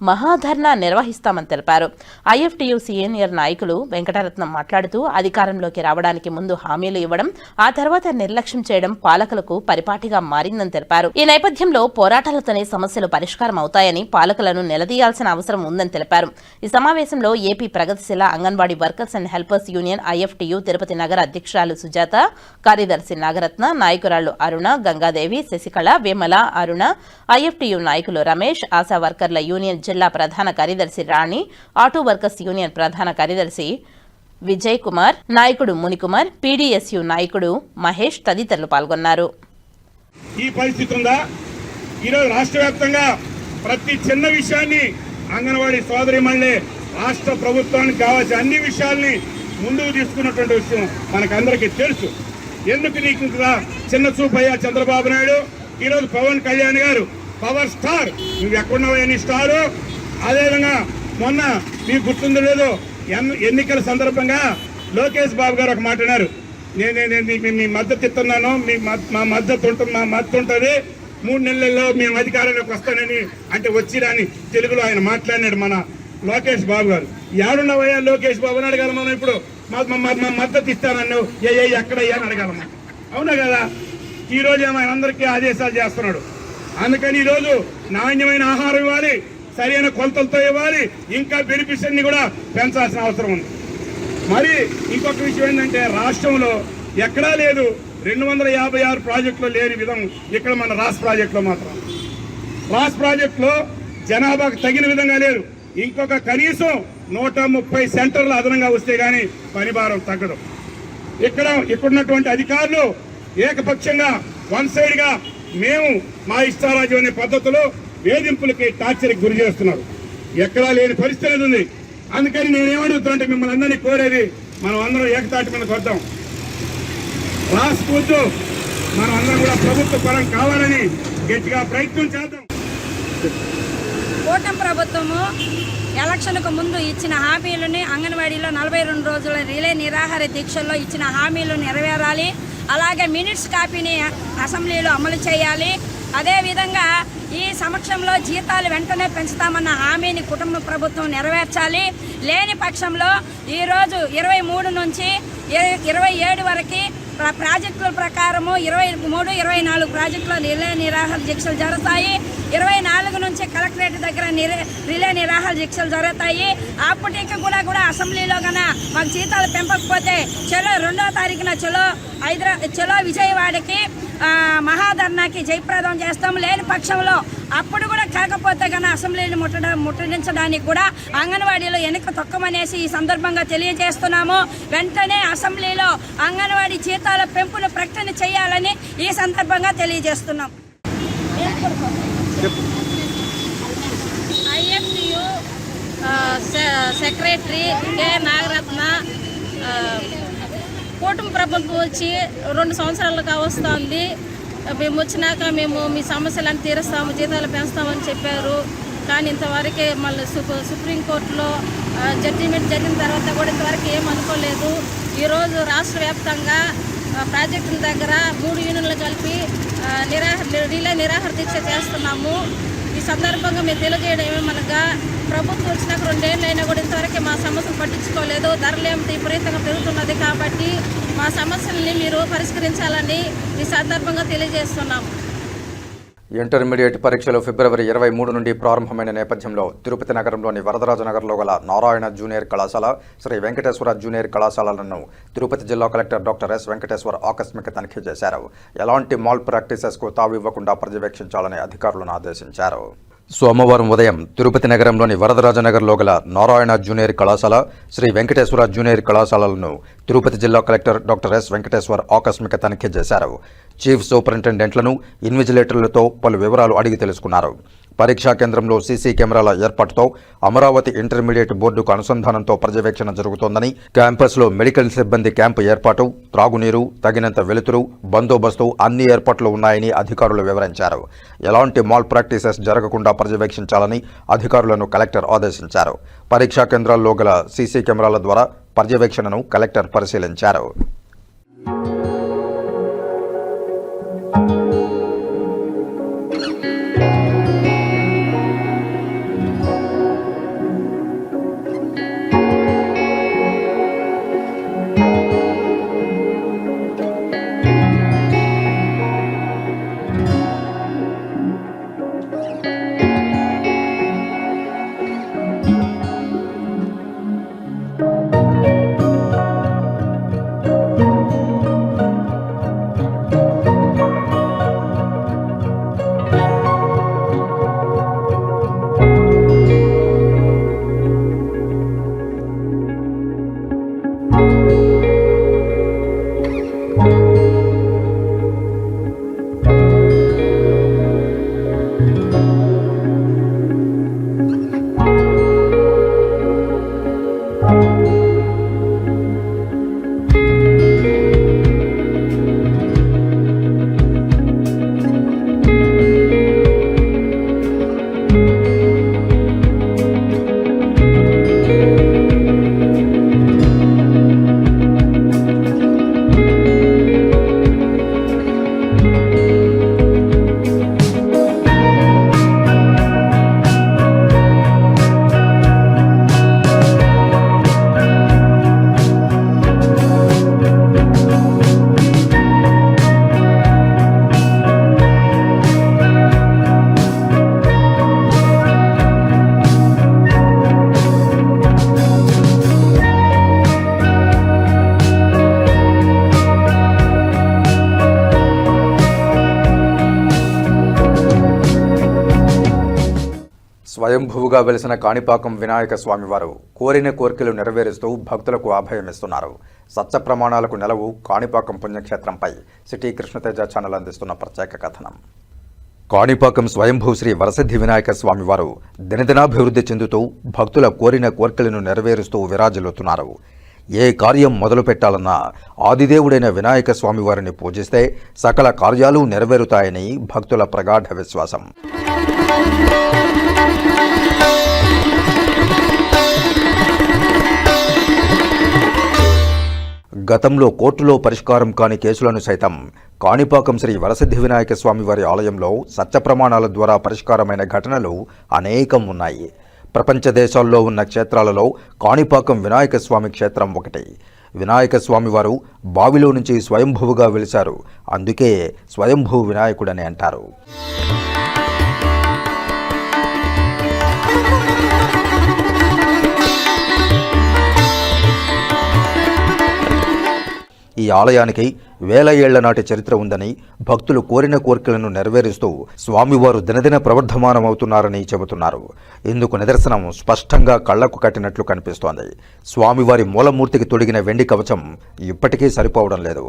మహాధర్నా నిర్వహిస్తామని తెలిపారు. ఐఎఫ్టీయూ సీనియర్ నాయకులు వెంకటరత్నం మాట్లాడుతూ అధికారంలోకి రావడానికి ముందు హామీలు ఇవ్వడం, ఆ తర్వాత నిర్లక్ష్యం చేయడం పాలకులకు పరిపాటిగా మారిందని తెలిపారు. ఈ నేపథ్యంలో పోరాటాలతోనే సమస్యలు పరిష్కారం అవుతాయని, పాలకులను నిలదీయాల్సిన అవసరం ఉందని తెలిపారు. ఈ సమావేశంలో ఏపీ ప్రగతిశీల anganwadi workers and helpers union IFTU Tirupati నగర అధ్యక్షురాలు సుజాత, కార్యదర్శి నాగరత్న, నాయకురాళ్లు అరుణ, గంగాదేవి, శశికళ, విమల, అరుణ, ఐఎఫ్టీయూ నాయకులు రమేష్, ఆశా వర్కర్ల యూనియన్ జిల్లా ప్రధాన కార్యదర్శి రాణి, ఆటో వర్కర్స్ యూనియన్ ప్రధాన కార్యదర్శి విజయ్ కుమార్, నాయకుడు మునికుమార్, పీడీఎస్యూ నాయకుడు మహేష్ తదితరులు పాల్గొన్నారు. ఈ పరిస్థితి ఉందా? ఈరోజు రాష్ట్ర వ్యాప్తంగా ప్రతి చిన్న విషయాన్ని అంగన్వాడీ సోదరిమణులే రాష్ట్ర ప్రభుత్వానికి కావాల్సిన అన్ని విషయాల్ని ముందుకు తీసుకున్నటువంటి విషయం మనకందరికీ తెలుసు. ఎందుకు నీకు చిన్న చూపయ్యా చంద్రబాబు నాయుడు? ఈరోజు పవన్ కళ్యాణ్ గారు పవర్ స్టార్, నువ్వు ఎక్కడున్నావు ఎన్ని స్టారు? అదేవిధంగా మొన్న మీకు గుర్తుందో లేదో ఎన్నికల సందర్భంగా లోకేష్ బాబు గారు ఒక మాట అన్నారు, నేను మీ మద్దతు ఇస్తున్నాను, మా మద్దతు ఉంటుంది, 3 నెలల్లో మేము అధికారంలోకి వస్తానని, అంటే వచ్చిరాని తెలుగులో ఆయన మాట్లాడినాడు మన లోకేష్ బాబు గారు. ఎవరున్నావయ్యా లోకేష్ బాబు అని అడగాలి మనం. ఇప్పుడు మా మద్దతు ఇస్తానన్నావు, ఎక్కడయ్యా అని అడగాలమ్మా. అవునా కదా? ఈరోజు ఆయన అందరికీ ఆదేశాలు చేస్తున్నాడు. అందుకని ఈరోజు నాణ్యమైన ఆహారం ఇవ్వాలి, సరైన కొలతలతో ఇవ్వాలి, ఇంకా బెనిఫిట్స్ని కూడా పెంచాల్సిన అవసరం ఉంది. మరి ఇంకొక విషయం ఏంటంటే రాష్ట్రంలో ఎక్కడా లేదు 256 ప్రాజెక్టులు లేని విధం ఇక్కడ మన రాస్ ప్రాజెక్టులో మాత్రం. రాస్ ప్రాజెక్టులో జనాభాకు తగిన విధంగా లేదు. ఇంకొక కనీసం 130 సెంటర్లు అదనంగా వస్తే కానీ పనిభారం తగ్గదు. ఇక్కడున్నటువంటి అధికారులు ఏకపక్షంగా వన్ సైడ్గా మేము మా ఇష్టారాజ్యం అనే పద్ధతిలో వేధింపులకి, టార్చర్కి గురి చేస్తున్నారు. ఎక్కడా లేని పరిస్థితి ఉంది. అందుకని నేనేమడుగుతుంటే మిమ్మల్ని అందరినీ కోరేది, మనం అందరం ఏకతాటి మీదకి వద్దాం, రాసుకుంటూ మనం అందరం కూడా ప్రభుత్వ పరం కావాలని గట్టిగా ప్రయత్నం చేద్దాం. కూటమి ప్రభుత్వము ఎలక్షన్కు ముందు ఇచ్చిన హామీలని అంగన్వాడీలో 42 రోజుల రిలే నిరాహార దీక్షల్లో ఇచ్చిన హామీలు నెరవేరాలి. అలాగే మినిట్స్ కాపీని అసెంబ్లీలో అమలు చేయాలి. అదేవిధంగా ఈ సమక్షంలో జీతాలు వెంటనే పెంచుతామన్న హామీని కుటుంబ ప్రభుత్వం నెరవేర్చాలి. లేని పక్షంలో ఈరోజు 23 నుంచి 27 వరకు ప్రాజెక్టుల ప్రకారము 23, 24 ప్రాజెక్టులో రిలే నిరాహార దీక్షలు జరుగుతాయి. 24 నుంచి కలెక్టరేట్ దగ్గర రిలే నిరాహార దీక్షలు జరుగుతాయి. అప్పటికి కూడా అసెంబ్లీలో కన్నా మాకు జీతాలు పెంపకపోతే చలో 2వ తారీఖున చలో విజయవాడకి మహాధర్నాకి జయప్రదం చేస్తాం. లేని పక్షంలో అప్పుడు కూడా కాకపోతే కానీ అసెంబ్లీని ముట్టడించడానికి కూడా అంగన్వాడీలో వెనక తొక్కమనేసి ఈ సందర్భంగా తెలియజేస్తున్నాము. వెంటనే అసెంబ్లీలో అంగన్వాడీ జీతాల పెంపును ప్రకటన చేయాలని ఈ సందర్భంగా తెలియజేస్తున్నాం. ఐఎఫ్టీయూ సెక్రటరీ కె నాగరత్న, కూటమి ప్రభుత్వం వచ్చి 2 సంవత్సరాలుగా వస్తుంది. మేము వచ్చినాక మీ సమస్యలను తీరుస్తాము, జీతాలు పెంచుతామని చెప్పారు. కానీ ఇంతవరకే మళ్ళీ సుప్రీంకోర్టులో జడ్జిమెంట్ జరిగిన తర్వాత కూడా ఇంతవరకు ఏం అనుకోలేదు. ఈరోజు రాష్ట్ర వ్యాప్తంగా ప్రాజెక్టుల దగ్గర 3 యూనియన్లు కలిపి రిలే నిరాహార దీక్ష చేస్తున్నాము. ఈ సందర్భంగా మేము తెలియజేయడం ఏమనగా ప్రభుత్వం వచ్చినాక 2 ఏళ్ళు అయినా కూడా ఇంతవరకు మా సమస్యలు పట్టించుకోలేదు. ధరలేం విపరీతంగా పెరుగుతున్నది కాబట్టి మా సమస్యల్ని మీరు పరిష్కరించాలని ఈ సందర్భంగా తెలియజేస్తున్నాము. ఇంటర్మీడియట్ పరీక్షలు ఫిబ్రవరి 23 నుండి ప్రారంభమైన నేపథ్యంలో తిరుపతి నగరంలోని వరదరాజనగర్లో గల నారాయణ జూనియర్ కళాశాల, శ్రీ వెంకటేశ్వర జూనియర్ కళాశాలలను తిరుపతి జిల్లా కలెక్టర్ డాక్టర్ ఎస్ వెంకటేశ్వర్ ఆకస్మిక తనిఖీ చేశారు. ఎలాంటి మాల్ ప్రాక్టీసెస్కు తావివ్వకుండా పర్యవేక్షించాలని అధికారులను ఆదేశించారు. సోమవారం ఉదయం తిరుపతి నగరంలోని వరదరాజనగర్లో గల నారాయణ జూనియర్ కళాశాల, శ్రీ వెంకటేశ్వర జూనియర్ కళాశాలలను తిరుపతి జిల్లా కలెక్టర్ డాక్టర్ ఎస్ వెంకటేశ్వర్ ఆకస్మిక తనిఖీ చేశారు. చీఫ్ సూపరింటెండెంట్లను, ఇన్విజిలేటర్లతో పలు వివరాలు అడిగి తెలుసుకున్నారు. పరీక్షా కేంద్రంలో సీసీ కెమెరాల ఏర్పాటుతో అమరావతి ఇంటర్మీడియట్ బోర్డుకు అనుసంధానంతో పర్యవేక్షణ జరుగుతోందని, క్యాంపస్లో మెడికల్ సిబ్బంది క్యాంపు ఏర్పాటు, త్రాగునీరు, తగినంత వెలుతురు, బందోబస్తు అన్ని ఏర్పాట్లు ఉన్నాయని అధికారులు వివరించారు. ఎలాంటి మాల్ ప్రాక్టీసెస్ జరగకుండా పర్యవేక్షించాలని అధికారులను కలెక్టర్ ఆదేశించారు. పరీక్షా కేంద్రాల్లో గల సీసీ కెమెరాల ద్వారా పర్యవేక్షణను కలెక్టర్ పరిశీలించారు. స్వయంభువుగా వెలిసిన కాణిపాకం వినాయక స్వామివారు కోరిన కోరికలు నెరవేరుస్తూ భక్తులకు అభయమిస్తున్నారు. సత్య ప్రమాణాలకు నెలవు కాణిపాకం పుణ్యక్షేత్రంపై సిటీ కృష్ణతేజ ఛానల్ అందిస్తున్న ప్రత్యేక కథనం. కాణిపాకం స్వయంభూ శ్రీ వరసిద్ధి వినాయక స్వామివారు దినదినాభివృద్ధి చెందుతూ భక్తుల కోరిన కోరికలను నెరవేరుస్తూ విరాజిల్లుతున్నారు. ఏ కార్యం మొదలు పెట్టాలన్నా ఆదిదేవుడైన వినాయక స్వామివారిని పూజిస్తే సకల కార్యాలు నెరవేరుతాయని భక్తుల ప్రగాఢ విశ్వాసం. గతంలో కోర్టులో పరిష్కారం కాని కేసులను సైతం కాణిపాకం శ్రీ వరసిద్ధి వినాయక స్వామివారి ఆలయంలో సత్య ప్రమాణాల ద్వారా పరిష్కారమైన ఘటనలు అనేకం ఉన్నాయి. ప్రపంచ దేశాల్లో ఉన్న క్షేత్రాలలో కాణిపాకం వినాయక స్వామి క్షేత్రం ఒకటి. వినాయక స్వామివారు బావిలో నుంచి స్వయంభువుగా వెలిశారు. అందుకే స్వయంభూ వినాయకుడని అంటారు. ఈ ఆలయానికి వేల ఏళ్ల నాటి చరిత్ర ఉందని, భక్తులు కోరిన కోరికలను నెరవేరుస్తూ స్వామివారు దినదిన ప్రవర్ధమానమవుతున్నారని చెబుతున్నారు. ఇందుకు నిదర్శనం స్పష్టంగా కళ్లకు కట్టినట్లు కనిపిస్తోంది. స్వామివారి మూలమూర్తికి తొడిగిన వెండి కవచం ఇప్పటికీ సరిపోవడం లేదు.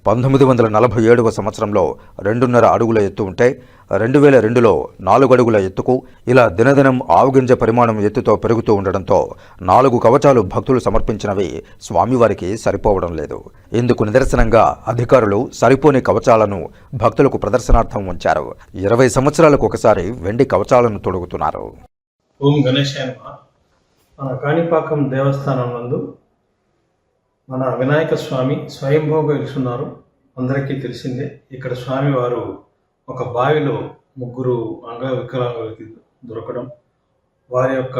1947వ సంవత్సరంలో 2.5 అడుగుల ఎత్తు ఉంటే 2002లో 4 అడుగుల ఎత్తుకు ఇలా దినదినం ఆవుగింజ పరిమాణం ఎత్తుతో పెరుగుతూ ఉండడంతో 4 కవచాలు భక్తులు సమర్పించినవి స్వామివారికి సరిపోవడం లేదు. ఇందుకు నిదర్శనంగా అధికారులు సరిపోని కవచాలను భక్తులకు ప్రదర్శనార్థం ఉంచారు. 20 సంవత్సరాలకు ఒకసారి వెండి కవచాలను తొడుగుతున్నారు. ఓం గణేశాయ నమః. మన కాణిపాకం దేవస్థానం నందు మన వినాయక స్వామి స్వయంభూగా వెలుస్తున్నారు. అందరికీ తెలిసిందే. ఇక్కడ స్వామివారు ఒక బావిలో 3 అంగవికలాంగులకి దొరకడం, వారి యొక్క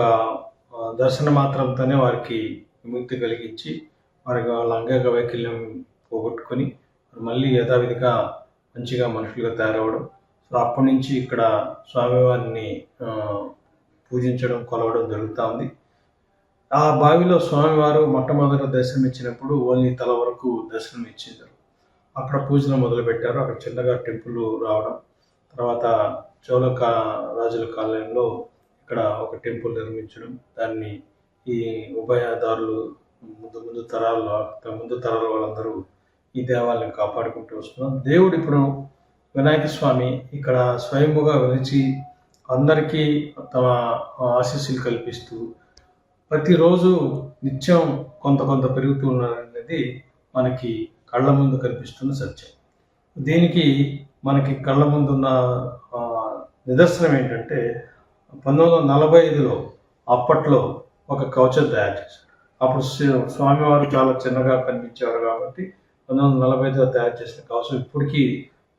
దర్శన మాత్రంతోనే వారికి విముక్తి కలిగించి వారికి వాళ్ళ అంగవైకల్యం పోగొట్టుకొని మళ్ళీ యథావిధిగా మంచిగా మనుషులుగా తయారవడం. సో అప్పటి నుంచి ఇక్కడ స్వామివారిని పూజించడం, కొలవడం జరుగుతూ ఉంది. ఆ బావిలో స్వామివారు మొట్టమొదట దర్శనం ఇచ్చినప్పుడు ఓన్లీ తల వరకు దర్శనం ఇచ్చింది. అక్కడ పూజలు మొదలుపెట్టారు. అక్కడ చిన్నగా టెంపుల్ రావడం, తర్వాత రాజుల కాలంలో ఇక్కడ ఒక టెంపుల్ నిర్మించడం, దాన్ని ఈ ఉభయదారులు ముందు తరాల వాళ్ళందరూ ఈ దేవాలయం కాపాడుకుంటూ వస్తున్నాం. దేవుడు ఇప్పుడు వినాయక స్వామి ఇక్కడ స్వయంభుగా వెలిచి అందరికీ తమ ఆశీస్సులు కల్పిస్తూ ప్రతిరోజు నిత్యం కొంత పెరుగుతూ ఉన్నారనేది మనకి కళ్ళ ముందు కనిపిస్తున్న సత్యం. దీనికి మనకి కళ్ళ ముందున్న నిదర్శనం ఏంటంటే 1945లో అప్పట్లో ఒక కవచం తయారు చేశారు. అప్పుడు స్వామివారు చాలా చిన్నగా కనిపించేవారు కాబట్టి 1945లో తయారు చేసిన కవచం ఇప్పటికీ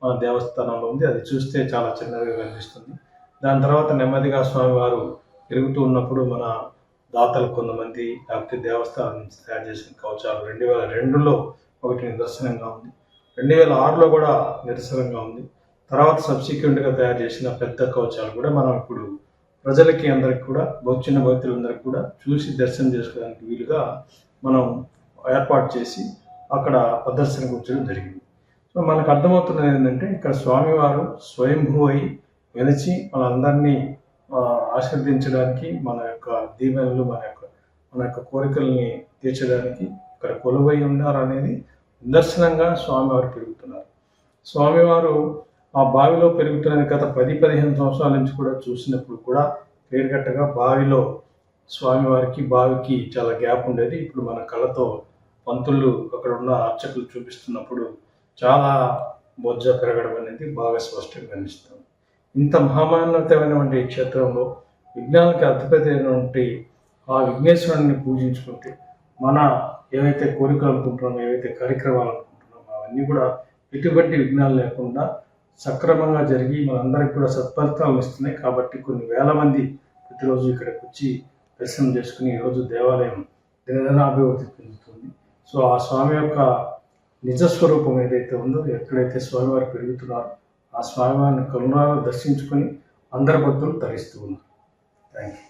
మన దేవస్థానంలో ఉంది. అది చూస్తే చాలా చిన్నగా కనిపిస్తుంది. దాని తర్వాత నెమ్మదిగా స్వామివారు పెరుగుతూ ఉన్నప్పుడు మన దాతలు కొంతమంది లేకపోతే దేవస్థానం నుంచి తయారు చేసిన కవచాలు 2002లో ఒకటి నిదర్శనంగా ఉంది, 2006లో కూడా నిదర్శనంగా ఉంది. తర్వాత సబ్సిక్వెంట్గా తయారు చేసిన పెద్ద కవచాలు కూడా మనం ఇప్పుడు ప్రజలకి అందరికి కూడా చిన్న భక్తులందరికీ కూడా చూసి దర్శనం చేసుకోవడానికి వీలుగా మనం ఏర్పాటు చేసి అక్కడ ప్రదర్శనకు వచ్చడం జరిగింది. సో మనకు అర్థమవుతున్నది ఏంటంటే ఇక్కడ స్వామివారు స్వయంభూ అయి వెలిచి మనందరినీ ఆశీర్వదించడానికి, మన యొక్క దీవెనలు మన యొక్క కోరికల్ని తీర్చడానికి ఇక్కడ కొలువై ఉన్నారు అనేది నిదర్శనంగా స్వామివారు పెరుగుతున్నారు. స్వామివారు ఆ బావిలో పెరుగుతున్నది గత 10-15 సంవత్సరాల నుంచి కూడా చూసినప్పుడు కూడా పేరుగట్టగా బావిలో స్వామివారికి బావికి చాలా గ్యాప్ ఉండేది. ఇప్పుడు మన కళ్ళతో పంతులు అక్కడ ఉన్న అర్చకులు చూపిస్తున్నప్పుడు చాలా బొజ్జ పెరగడం అనేది బాగా స్పష్టంగా కనిపిస్తుంది. ఇంత మహామాన్యతమైనటువంటి ఈ క్షేత్రంలో విఘ్నాలకి అధిపతి ఆ విఘ్నేశ్వరుని పూజించుకుంటే మన ఏవైతే కోరికలు అనుకుంటున్నామో, ఏవైతే కార్యక్రమాలు అనుకుంటున్నామో అవన్నీ కూడా ఎటువంటి విఘ్నాలు లేకుండా సక్రమంగా జరిగి మనందరికీ కూడా సత్ఫలితాలు ఇస్తున్నాయి. కాబట్టి కొన్ని వేల మంది ప్రతిరోజు ఇక్కడికి వచ్చి దర్శనం చేసుకుని ఈరోజు దేవాలయం దినదినాభివృద్ధి చెందుతుంది. సో ఆ స్వామి యొక్క నిజస్వరూపం ఏదైతే ఉందో, ఎక్కడైతే స్వామివారు పెరుగుతున్నారో ఆ స్వామివారిని కరుణాలు దర్శించుకొని అందరి భక్తులు తరిస్తూ ఉన్నారు. Thank you.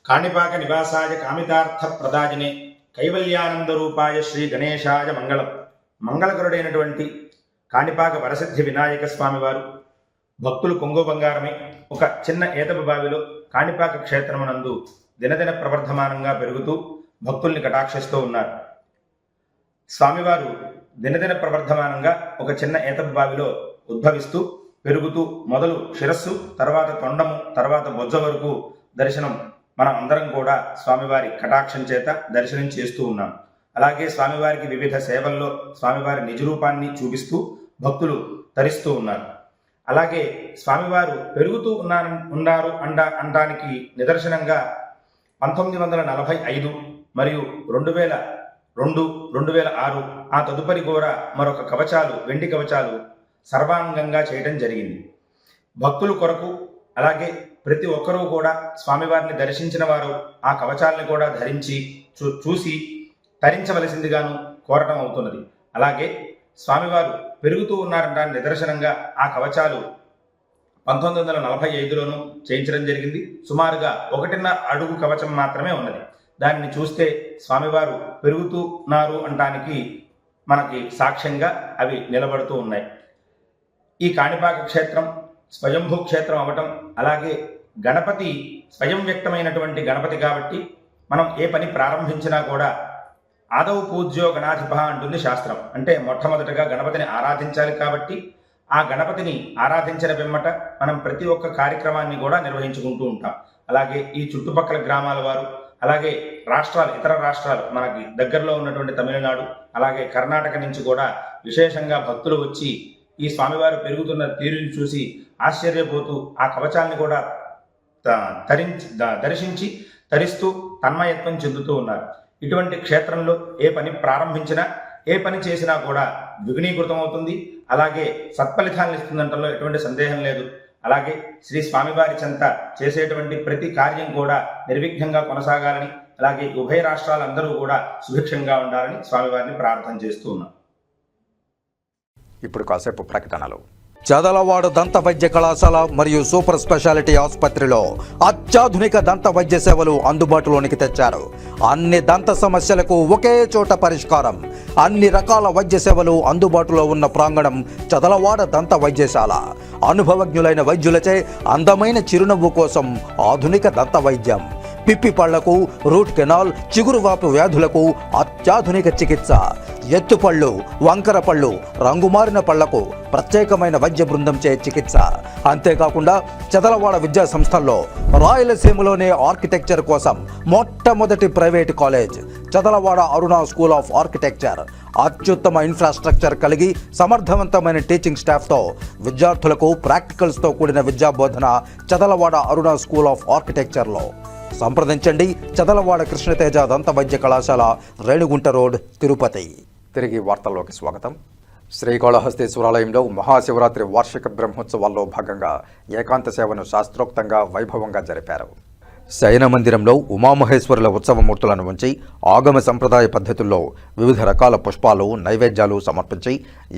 కాణిపాక నివాసాయ కామితార్థ ప్రదాజినే కైవల్యానంద రూపాయ శ్రీ గణేశాయ మంగళం. మంగళకరుడైనటువంటి కాణిపాక వరసిద్ధి వినాయక స్వామివారు భక్తులు కొంగు బంగారమై ఒక చిన్న ఏతపు బావిలో కాణిపాక క్షేత్రమునందు దినదిన ప్రవర్ధమానంగా పెరుగుతూ భక్తుల్ని కటాక్షిస్తూ ఉన్నారు. స్వామివారు దినదిన ప్రవర్ధమానంగా ఒక చిన్న ఏతపు బావిలో ఉద్భవిస్తూ పెరుగుతూ మొదలు శిరస్సు, తర్వాత తొండము, తర్వాత బొజ్జ వరకు దర్శనం మనం అందరం కూడా స్వామివారి కటాక్షం చేత దర్శనం చేస్తూ ఉన్నాం. అలాగే స్వామివారికి వివిధ సేవల్లో స్వామివారి నిజరూపాన్ని చూపిస్తూ భక్తులు తరిస్తూ ఉన్నారు. అలాగే స్వామివారు పెరుగుతూ ఉన్నారు అనడానికి నిదర్శనంగా 1945 మరియు 2002, 2006 ఆ తదుపరి కూడా మరొక కవచాలు, వెండి కవచాలు సర్వాంగంగా చేయడం జరిగింది. భక్తుల కొరకు అలాగే ప్రతి ఒక్కరూ కూడా స్వామివారిని దర్శించిన వారు ఆ కవచాలను కూడా ధరించి చూసి తరించవలసిందిగాను కోరటం అవుతున్నది. అలాగే స్వామివారు పెరుగుతూ ఉన్నారంటే నిదర్శనంగా ఆ కవచాలు 1945లోనూ చేయించడం జరిగింది. సుమారుగా 1.5 అడుగు కవచం మాత్రమే ఉన్నది. దానిని చూస్తే స్వామివారు పెరుగుతున్నారు అనడానికి మనకి సాక్ష్యంగా అవి నిలబడుతూ ఉన్నాయి. ఈ కాణిపాక క్షేత్రం స్వయంభూ క్షేత్రం అవ్వటం, అలాగే గణపతి స్వయం వ్యక్తమైనటువంటి గణపతి కాబట్టి మనం ఏ పని ప్రారంభించినా కూడా ఆదౌ పూజ్యో గణాధిప అంటుంది శాస్త్రం. అంటే మొట్టమొదటగా గణపతిని ఆరాధించాలి కాబట్టి ఆ గణపతిని ఆరాధించిన పిమ్మట మనం ప్రతి ఒక్క కార్యక్రమాన్ని కూడా నిర్వహించుకుంటూ ఉంటాం. అలాగే ఈ చుట్టుపక్కల గ్రామాల వారు, అలాగే రాష్ట్రాలు, ఇతర రాష్ట్రాలు, మనకి దగ్గరలో ఉన్నటువంటి తమిళనాడు, అలాగే కర్ణాటక నుంచి కూడా విశేషంగా భక్తులు వచ్చి ఈ స్వామివారు పెరుగుతున్న తీరుని చూసి ఆశ్చర్యపోతూ ఆ కవచాన్ని కూడా దర్శించి తరిస్తూ తన్మయత్వం చెందుతూ ఉన్నారు. ఇటువంటి క్షేత్రంలో ఏ పని ప్రారంభించినా, ఏ పని చేసినా కూడా ద్విగుణీకృతం అవుతుంది. అలాగే సత్ఫలితాలను ఇస్తుందంటలో ఎటువంటి సందేహం లేదు. అలాగే శ్రీ స్వామివారి చెంత చేసేటువంటి ప్రతి కార్యం కూడా నిర్విఘ్నంగా కొనసాగాలని, అలాగే ఉభయ రాష్ట్రాలందరూ కూడా సుభిక్షంగా ఉండాలని స్వామివారిని ప్రార్థన చేస్తూ ఉన్నాం. ఇప్పుడు కాసేపు ప్రకటనలు. చదలవాడ దంత వైద్య కళాశాల మరియు సూపర్ స్పెషాలిటీ ఆసుపత్రిలో అత్యాధునిక దంత వైద్య సేవలు అందుబాటులోనికి తెచ్చారు. అన్ని దంత సమస్యలకు ఒకే చోట పరిష్కారం. అన్ని రకాల వైద్య సేవలు అందుబాటులో ఉన్న ప్రాంగణం చదలవాడ దంత వైద్యశాల. అనుభవజ్ఞులైన వైద్యులచే అందమైన చిరునవ్వు కోసం ఆధునిక దంత వైద్యం. పిప్పి పళ్లకు, రూట్ కెనాల్, చిగురువాపు వ్యాధులకు అత్యాధునిక చికిత్స. ఎత్తుపళ్ళు, వంకర పళ్ళు, రంగుమారిన పళ్లకు ప్రత్యేకమైన వైద్య బృందంచే చికిత్స. అంతేకాకుండా చదలవాడ విద్యా సంస్థల్లో రాయలసీమలోనే ఆర్కిటెక్చర్ కోసం మొట్టమొదటి private college Chadalavada Aruna school of architecture. అత్యుత్తమ ఇన్ఫ్రాస్ట్రక్చర్ కలిగి సమర్థవంతమైన టీచింగ్ స్టాఫ్తో విద్యార్థులకు ప్రాక్టికల్స్తో కూడిన విద్యాబోధన చదలవాడ అరుణ స్కూల్ ఆఫ్ ఆర్కిటెక్చర్లో. సంప్రదించండి. చదలవాడ కృష్ణతేజ దంత వైద్య కళాశాల, రేణిగుంట రోడ్, తిరుపతి. తిరిగి వార్తల్లోకి స్వాగతం. శ్రీకాళహస్తీశ్వరాలయంలో మహాశివరాత్రి వార్షిక బ్రహ్మోత్సవాల్లో భాగంగా ఏకాంత సేవను శాస్త్రోక్తంగా వైభవంగా జరిపారు. శయన మందిరంలో ఉమామహేశ్వరుల ఉత్సవమూర్తులను ఉంచి ఆగమ సంప్రదాయ పద్ధతుల్లో వివిధ రకాల పుష్పాలు, నైవేద్యాలు సమర్పించి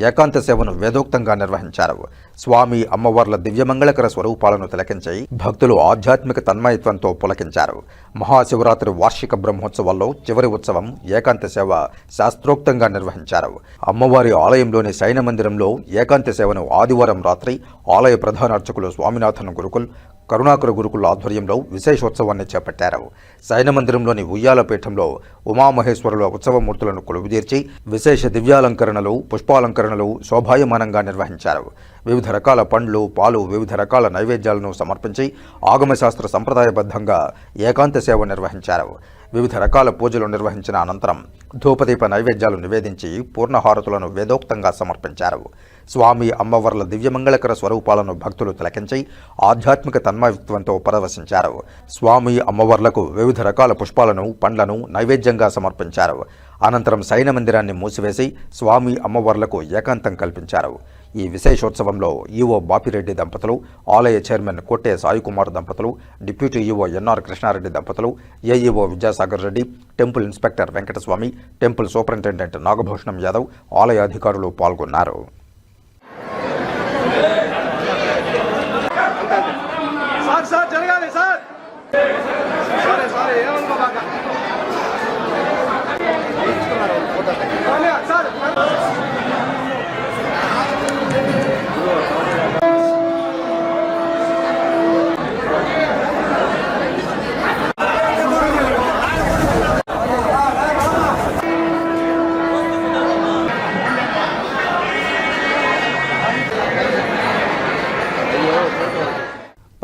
ఏకాంత సేవను వేదోక్తంగా నిర్వహించారు. స్వామి అమ్మవార్ల దివ్యమంగళకర స్వరూపాలను తిలకించి భక్తులు ఆధ్యాత్మిక తన్మయత్వంతో పులకించారు. మహాశివరాత్రి వార్షిక బ్రహ్మోత్సవాల్లో చివరి ఉత్సవం ఏకాంత సేవ శాస్త్రోక్తంగా నిర్వహించారు. అమ్మవారి ఆలయంలోని శయన మందిరంలో ఏకాంత సేవను ఆదివారం రాత్రి ఆలయ ప్రధాన అర్చకులు స్వామినాథన్ గురుకుల్, కరుణాకర గురుకుల ఆధ్వర్యంలో విశేషోత్సవాన్ని చేపట్టారు. శయన మందిరంలోని ఉయ్యాల పీఠంలో ఉమామహేశ్వరుల ఉత్సవమూర్తులను కొలువుదీర్చి విశేష దివ్యాలంకరణలు, పుష్పాలంకరణలు శోభాయమానంగా నిర్వహించారు. వివిధ రకాల పండ్లు, పాలు, వివిధ రకాల నైవేద్యాలను సమర్పించి ఆగమశాస్త్ర సంప్రదాయబద్ధంగా ఏకాంత సేవ నిర్వహించారు. వివిధ రకాల పూజలు నిర్వహించిన అనంతరం ధూపదీప నైవేద్యాలు నివేదించి పూర్ణహారతులను వేదోక్తంగా సమర్పించారు. స్వామి అమ్మవార్ల దివ్యమంగళకర స్వరూపాలను భక్తులు తిలకించి ఆధ్యాత్మిక తన్మయత్వంతో పరవశించారు. స్వామి అమ్మవార్లకు వివిధ రకాల పుష్పాలను, పండ్లను నైవేద్యంగా సమర్పించారు. అనంతరం శయన మందిరాన్ని మూసివేసి స్వామి అమ్మవార్లకు ఏకాంతం కల్పించారు. ఈ విశేషోత్సవంలో ఈవో బాపిరెడ్డి దంపతులు, ఆలయ చైర్మన్ కొట్టే సాయికుమార్ దంపతులు, డిప్యూటీ ఈవో ఎన్ఆర్ కృష్ణారెడ్డి దంపతులు, AEO Vidyasagar Reddy, temple inspector Venkataswamy, temple superintendent Nagabhushanam Yadav, ఆలయ అధికారులు పాల్గొన్నారు.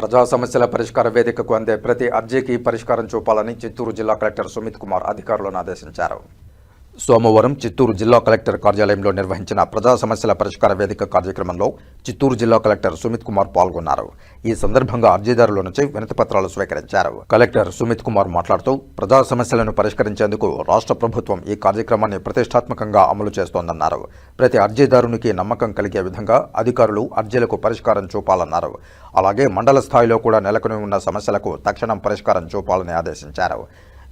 ప్రజా సమస్యల పరిష్కార వేదికకు అందే ప్రతి అర్జీకి పరిష్కారం చూపాలని చిత్తూరు జిల్లా కలెక్టర్ సుమిత్ కుమార్ అధికారులను ఆదేశించారు. సోమవారం చిత్తూరు జిల్లా కలెక్టర్ కార్యాలయంలో నిర్వహించిన ప్రజా సమస్యల పరిష్కార వేదిక కార్యక్రమంలో చిత్తూరు జిల్లా కలెక్టర్ సుమిత్ కుమార్ పాల్గొన్నారు. ఈ సందర్భంగా అర్జీదారుల నుంచి వినతిపత్రాలు స్వీకరించారు. కలెక్టర్ సుమిత్ కుమార్ మాట్లాడుతూ ప్రజా సమస్యలను పరిష్కరించేందుకు రాష్ట్ర ప్రభుత్వం ఈ కార్యక్రమాన్ని ప్రతిష్టాత్మకంగా అమలు చేస్తోందన్నారు. ప్రతి అర్జీదారునికి నమ్మకం కలిగే విధంగా అధికారులు అర్జీలకు పరిష్కారం చూపాలన్నారు. అలాగే మండల స్థాయిలో కూడా నెలకొని ఉన్న సమస్యలకు తక్షణం పరిష్కారం చూపాలని ఆదేశించారు.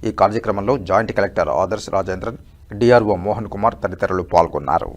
ఈ కార్యక్రమంలో joint collector Adarsh Rajendran, DRO Mohan Kumar తదితరులు పాల్గొన్నారు.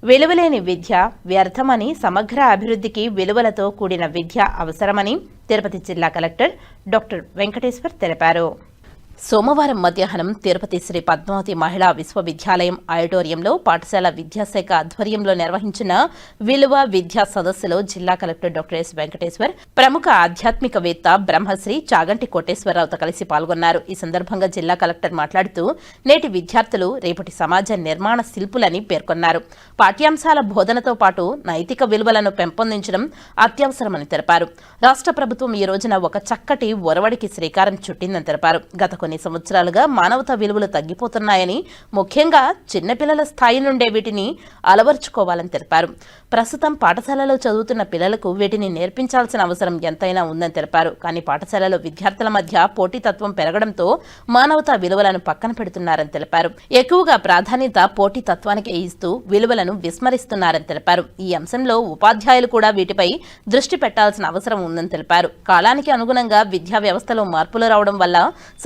విలువలేని విద్య వ్యర్థమని, సమగ్ర అభివృద్ధికి విలువలతో కూడిన విద్య అవసరమని తిరుపతి జిల్లా కలెక్టర్ డాక్టర్ వెంకటేశ్వర్ తెలిపారు. సోమవారం మధ్యాహ్నం తిరుపతి శ్రీ పద్మావతి మహిళా విశ్వవిద్యాలయం ఆడిటోరియంలో పాఠశాల విద్యాశాఖ ఆధ్వర్యంలో నిర్వహించిన విలువ విద్యా సదస్సులో జిల్లా కలెక్టర్ డాక్టర్ ఎస్ వెంకటేశ్వర్, ప్రముఖ ఆధ్యాత్మికవేత్త బ్రహ్మశ్రీ చాగంటి కోటేశ్వరరావుతో కలిసి పాల్గొన్నారు. ఈ సందర్భంగా జిల్లా కలెక్టర్ మాట్లాడుతూ నేటి విద్యార్థులు రేపటి సమాజ నిర్మాణ శిల్పులని పేర్కొన్నారు. పాఠ్యాంశాల బోధనతో పాటు నైతిక విలువలను పెంపొందించడం అత్యవసరమని తెలిపారు. రాష్ట్ర ప్రభుత్వం ఈ రోజున ఒక చక్కటి ఒరవడికి శ్రీకారం చుట్టిందని తెలిపారు. గత కొన్ని సంవత్సరాలుగా మానవతా విలువలు తగ్గిపోతున్నాయని, ముఖ్యంగా చిన్నపిల్లల స్థాయి నుండే వీటిని అలవర్చుకోవాలని తెలిపారు. ప్రస్తుతం పాఠశాలలో చదువుతున్న పిల్లలకు వీటిని నేర్పించాల్సిన అవసరం ఎంతైనా ఉందని తెలిపారు. కానీ పాఠశాలలో విద్యార్థుల మధ్య పోటీతత్వం పెరగడంతో మానవతా విలువలను పక్కన పెడుతున్నారని తెలిపారు. ఎక్కువగా ప్రాధాన్యత పోటీతత్వానికి ఇస్తూ విలువలను విస్మరిస్తున్నారని తెలిపారు. ఈ అంశంలో ఉపాధ్యాయులు కూడా వీటిపై దృష్టి పెట్టాల్సిన అవసరం ఉందని తెలిపారు. కాలానికి అనుగుణంగా విద్యా వ్యవస్థలో మార్పులు రావడం వల్ల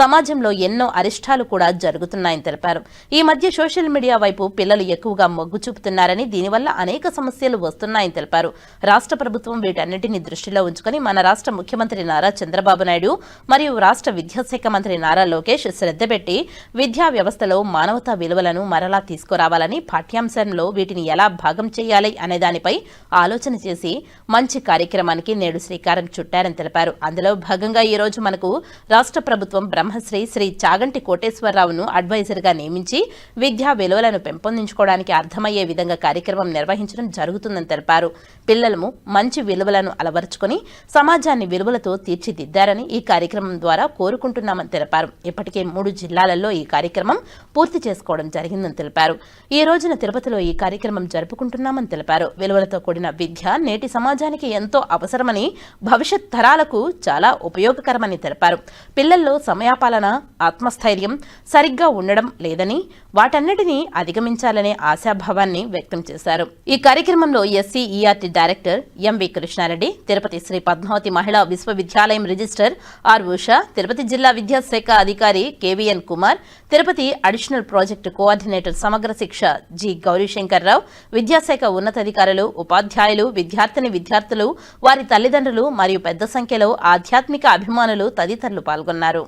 సమాజంలో ఎన్నో అరిష్టాలు కూడా జరుగుతున్నాయని తెలిపారు. ఈ మధ్య సోషల్ మీడియా వైపు పిల్లలు ఎక్కువగా మొగ్గు చూపుతున్నారని, దీనివల్ల అనేక సమస్యలు వస్తున్నాయని తెలిపారు. రాష్ట్ర ప్రభుత్వం వీటన్నిటిని దృష్టిలో ఉంచుకొని మన రాష్ట్ర ముఖ్యమంత్రి నారా చంద్రబాబు నాయుడు మరియు రాష్ట్ర విద్యాశాఖ మంత్రి నారా లోకేష్ శ్రద్ధ పెట్టి విద్యా వ్యవస్థలో మానవతా విలువలను మరలా తీసుకురావాలని, పాఠ్యాంశంలో వీటిని ఎలా భాగం చేయాలి అనే దానిపై ఆలోచన చేసి మంచి కార్యక్రమానికి నేడు శ్రీకారం చుట్టారని తెలిపారు. అందులో భాగంగా ఈ రోజు మనకు రాష్ట్ర ప్రభుత్వం బ్రహ్మశ్రీ శ్రీ చాగంటి కోటేశ్వరరావును అడ్వైజర్గా నియమించి విద్యా విలువలను పెంపొందించుకోవడానికి అర్థమయ్యే విధంగా కార్యక్రమం నిర్వహించడం జరుగుతుందని తెలిపారు. పిల్లలను మంచి విలువలను అలవర్చుకొని సమాజాన్ని విలువలతో తీర్చిదిద్దారని ఈ కార్యక్రమం ద్వారా కోరుకుంటున్నామని తెలిపారు. ఇప్పటికే 3 జిల్లాలలో ఈ కార్యక్రమం పూర్తి చేసుకోవడం జరిగిందని తెలిపారు. ఈ రోజున తిరుపతిలో ఈ కార్యక్రమం జరుపుకుంటున్నామని తెలిపారు. విలువలతో కూడిన విద్య నేటి సమాజానికి ఎంతో అవసరమని, భవిష్యత్ తరాలకు చాలా ఉపయోగకరమని తెలిపారు. పిల్లల్లో సమయపాలన, ఆత్మస్థైర్యం సరిగ్గా ఉండడం లేదని, వాటన్నిటినీ అధిగమించాలనే ఆశాభావాన్ని వ్యక్తం చేశారు. ఈ కార్యక్రమంలో SCERT director MV Krishna Reddy, Tirupati Sri Padmavathi Mahila Vishwavidyalayam register R Usha, Tirupati జిల్లా విద్యాశాఖ అధికారి KVN Kumar, Tirupati additional project coordinator Samagra Shiksha G Gowrishankar Rao, విద్యాశాఖ ఉన్నతాధికారులు, ఉపాధ్యాయులు, విద్యార్థులు, వారి తల్లిదండ్రులు మరియు పెద్ద సంఖ్యలో ఆధ్యాత్మిక అభిమానులు తదితరులు పాల్గొన్నారు.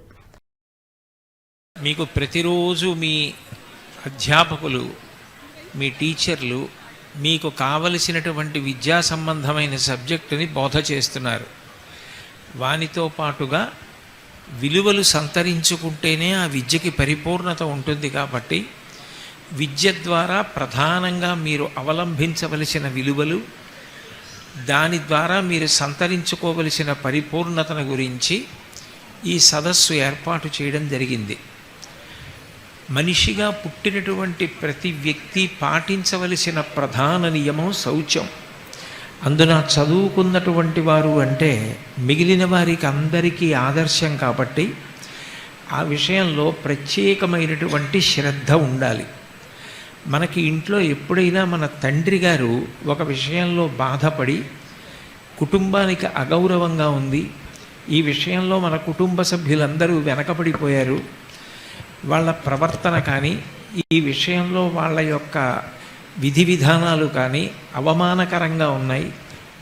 మీకు ప్రతిరోజు మీ అధ్యాపకులు, మీ టీచర్లు మీకు కావలసినటువంటి విద్యా సంబంధమైన సబ్జెక్టుని బోధ చేస్తున్నారు. వానితో పాటుగా విలువలు సంతరించుకుంటేనే ఆ విద్యకి పరిపూర్ణత ఉంటుంది. కాబట్టి విద్య ద్వారా ప్రధానంగా మీరు అవలంబించవలసిన విలువలు, దాని ద్వారా మీరు సంతరించుకోవలసిన పరిపూర్ణతను గురించి ఈ సదస్సు ఏర్పాటు చేయడం జరిగింది. మనిషిగా పుట్టినటువంటి ప్రతి వ్యక్తి పాటించవలసిన ప్రధాన నియమం శౌచం. అందున చదువుకున్నటువంటి వారు అంటే మిగిలిన వారికి అందరికీ ఆదర్శం. కాబట్టి ఆ విషయంలో ప్రత్యేకమైనటువంటి శ్రద్ధ ఉండాలి. మనకి ఇంట్లో ఎప్పుడైనా మన తండ్రి గారు ఒక విషయంలో బాధపడి కుటుంబానికి అగౌరవంగా ఉంది, ఈ విషయంలో మన కుటుంబ సభ్యులందరూ వెనకబడిపోయారు, వాళ్ళ ప్రవర్తన కానీ ఈ విషయంలో వాళ్ళ యొక్క విధి విధానాలు కానీ అవమానకరంగా ఉన్నాయి.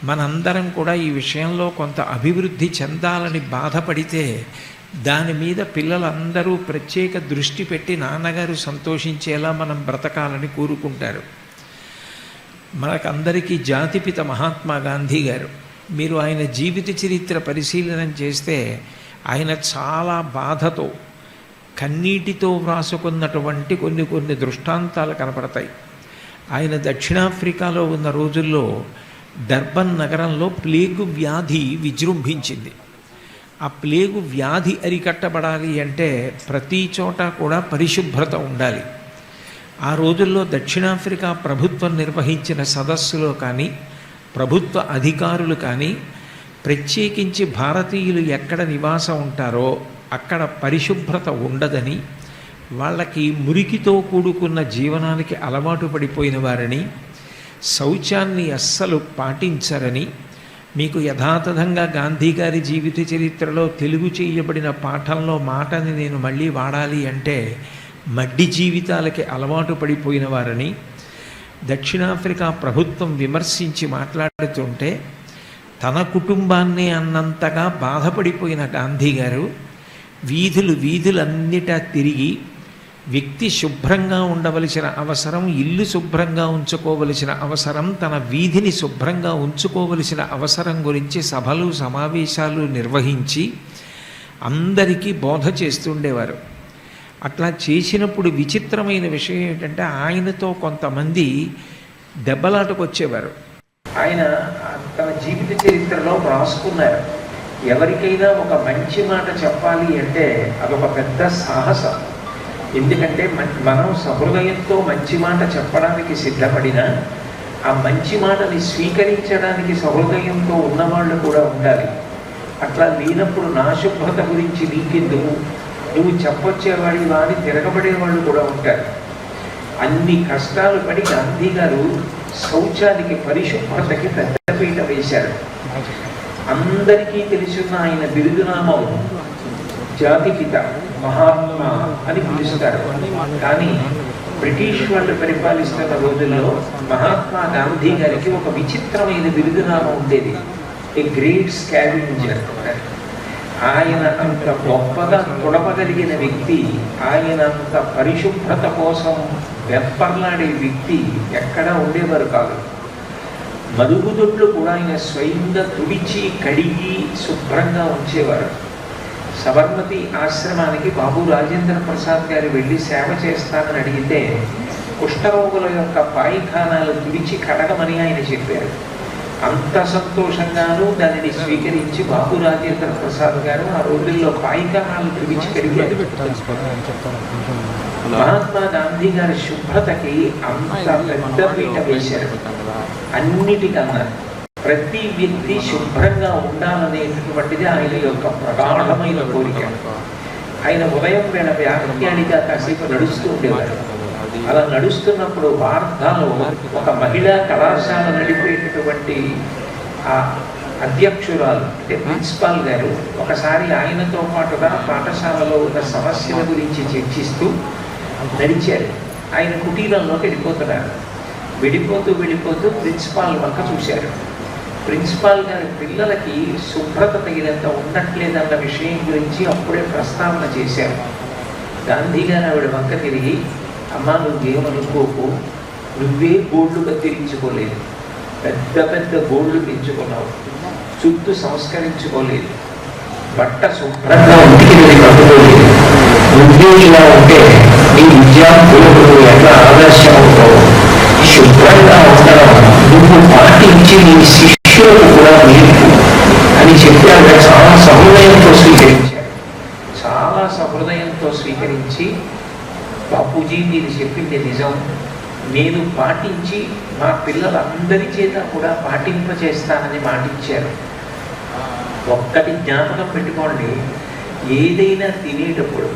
మనందరం కూడా ఈ విషయంలో కొంత అభివృద్ధి చెందాలని బాధపడితే దాని మీద పిల్లలందరూ ప్రత్యేక దృష్టి పెట్టి నాన్నగారు సంతోషించేలా మనం బ్రతకాలని కోరుకుంటారు. మనకందరికీ జాతిపిత మహాత్మా గాంధీ గారు, మీరు ఆయన జీవిత చరిత్ర పరిశీలన చేస్తే ఆయన చాలా బాధతో కన్నీటితో వ్రాసుకున్నటువంటి కొన్ని దృష్టాంతాలు కనపడతాయి. ఆయన దక్షిణాఫ్రికాలో ఉన్న రోజుల్లో డర్బన్ నగరంలో ప్లేగు వ్యాధి విజృంభించింది. ఆ ప్లేగు వ్యాధి అరికట్టబడాలి అంటే ప్రతి చోట కూడా పరిశుభ్రత ఉండాలి. ఆ రోజుల్లో దక్షిణాఫ్రికా ప్రభుత్వం నిర్వహించిన సదస్సులో కానీ ప్రభుత్వ అధికారులు కానీ ప్రత్యేకించి భారతీయులు ఎక్కడ నివాసం ఉంటారో అక్కడ పరిశుభ్రత ఉండదని, వాళ్ళకి మురికితో కూడుకున్న జీవనానికి అలవాటు పడిపోయిన వారని, శౌచాన్ని అస్సలు పాటించరని, మీకు యథాతథంగా గాంధీ గారి జీవిత చరిత్రలో తెలుగు చేయబడిన పాఠంలో మాటని నేను మళ్ళీ వాడాలి అంటే మడ్డి జీవితాలకి అలవాటు పడిపోయిన వారని దక్షిణాఫ్రికా ప్రభుత్వం విమర్శించి మాట్లాడుతుంటే తన కుటుంబాన్నే అన్నంతగా బాధపడిపోయిన గాంధీ గారు వీధులన్నిటా తిరిగి వ్యక్తి శుభ్రంగా ఉండవలసిన అవసరం, ఇల్లు శుభ్రంగా ఉంచుకోవలసిన అవసరం, తన వీధిని శుభ్రంగా ఉంచుకోవలసిన అవసరం గురించి సభలు సమావేశాలు నిర్వహించి అందరికీ బోధ చేస్తుండేవారు. అట్లా చేసినప్పుడు విచిత్రమైన విషయం ఏంటంటే ఆయనతో కొంతమంది దెబ్బలాటకు వచ్చేవారు. ఆయన తన జీవిత చరిత్రలో రాసుకున్నారు, ఎవరికైనా ఒక మంచి మాట చెప్పాలి అంటే అదొక పెద్ద సాహసం. ఎందుకంటే మనం సహృదయంతో మంచి మాట చెప్పడానికి సిద్ధపడినా ఆ మంచి మాటని స్వీకరించడానికి సహృదయంతో ఉన్నవాళ్ళు కూడా ఉండాలి. అట్లా లేనప్పుడు నా శుభ్రత గురించి నీకెందుకు, నువ్వు చెప్పొచ్చేవాడి వాని తిరగబడే వాళ్ళు కూడా ఉంటారు. అన్ని కష్టాలు పడి గాంధీ గారు శౌచానికి, పరిశుభ్రతకి పెద్దపీట వేశారు. అందరికీ తెలిసిన ఆయన బిరుదునామం జాతిపిత మహాత్మా అని పిలుస్తారు. కానీ బ్రిటిష్ వాళ్ళు పరిపాలిస్తున్న రోజుల్లో మహాత్మా గాంధీ గారికి ఒక విచిత్రమైన బిరుదునామం ఉండేది, ఏ గ్రేట్ స్కావెంజర్. ఆయన అంత గొప్పగా తొడపగలిగిన వ్యక్తి, ఆయన అంత పరిశుభ్రత కోసం వెప్పర్లాడే వ్యక్తి ఎక్కడా ఉండేవారు కాదు. మరుగుదొడ్లు కూడా ఆయన స్వయంగా తుడిచి కడిగి శుభ్రంగా ఉంచేవారు. సబర్మతి ఆశ్రమానికి బాబు రాజేంద్ర ప్రసాద్ గారు వెళ్ళి సేవ చేస్తానని అడిగితే కుష్ఠరోగుల యొక్క పాయిఖానాలు తుడిచి కడగమని ఆయన చెప్పారు. అంత సంతోషంగానూ దానిని స్వీకరించి బాబు రాజేంద్ర ప్రసాద్ గారు ఆ రోజుల్లో పాయిఖానాలు తుడిచి కడిగారు. మహాత్మా గాంధీ గారి శుభ్రతకి అంత పెద్ద పీట వేశారు. అన్నిటికన్నా ప్రతి వ్యక్తి శుభ్రంగా ఉండాలనేటటువంటిది ఆయన యొక్క ప్రగాఢమైన కోరిక. ఆయన ఉదయం వేళ వ్యాఖ్యానిగా కాసేపు నడుస్తూ ఉండేవారు. అలా నడుస్తున్నప్పుడు వార్ధాలో ఒక మహిళా కళాశాల నడిపేటటువంటి ఆ అధ్యక్షురాలు అంటే ప్రిన్సిపాల్ గారు ఒకసారి ఆయనతో పాటుగా పాఠశాలలో ఉన్న సమస్యల గురించి చర్చిస్తూ నడిచారు. ఆయన కుటీరంలోకి వెళ్ళిపోతున్నారు. వెళ్ళిపోతూ ప్రిన్సిపాల్ వంక చూశారు. ప్రిన్సిపాల్ గారి పిల్లలకి శుభ్రత తగినంత ఉండట్లేదన్న విషయం గురించి అప్పుడే ప్రస్తావన చేశారు. గాంధీ గారు ఆవిడ వంక తిరిగి, అమ్మా నువ్వేమనుకోకు, నువ్వే గోళ్ళు కత్తిరించుకోలేదు, పెద్ద గోళ్ళు పెంచుకున్నావు, చుట్టూ సంస్కరించుకోలేదు, బట్ట శుభ్రంగా నువ్వే ఇలా ఉంటే నీ విద్యార్థులకు ఎట్లా ఆదర్శం అవుతావు, శుభ్రంగా ఉండడం నువ్వు పాటించి నీ శిష్యులకు కూడా నేర్పు అని చెప్పి ఆవిడ చాలా సహృదయంతో స్వీకరించి బాపూజీ మీరు చెప్పింది నిజం, నేను పాటించి మా పిల్లలందరి చేత కూడా పాటింపచేస్తానని మాటిచ్చారు. ఒక్కటి జ్ఞాపకం పెట్టుకోండి, ఏదైనా తినేటప్పుడు,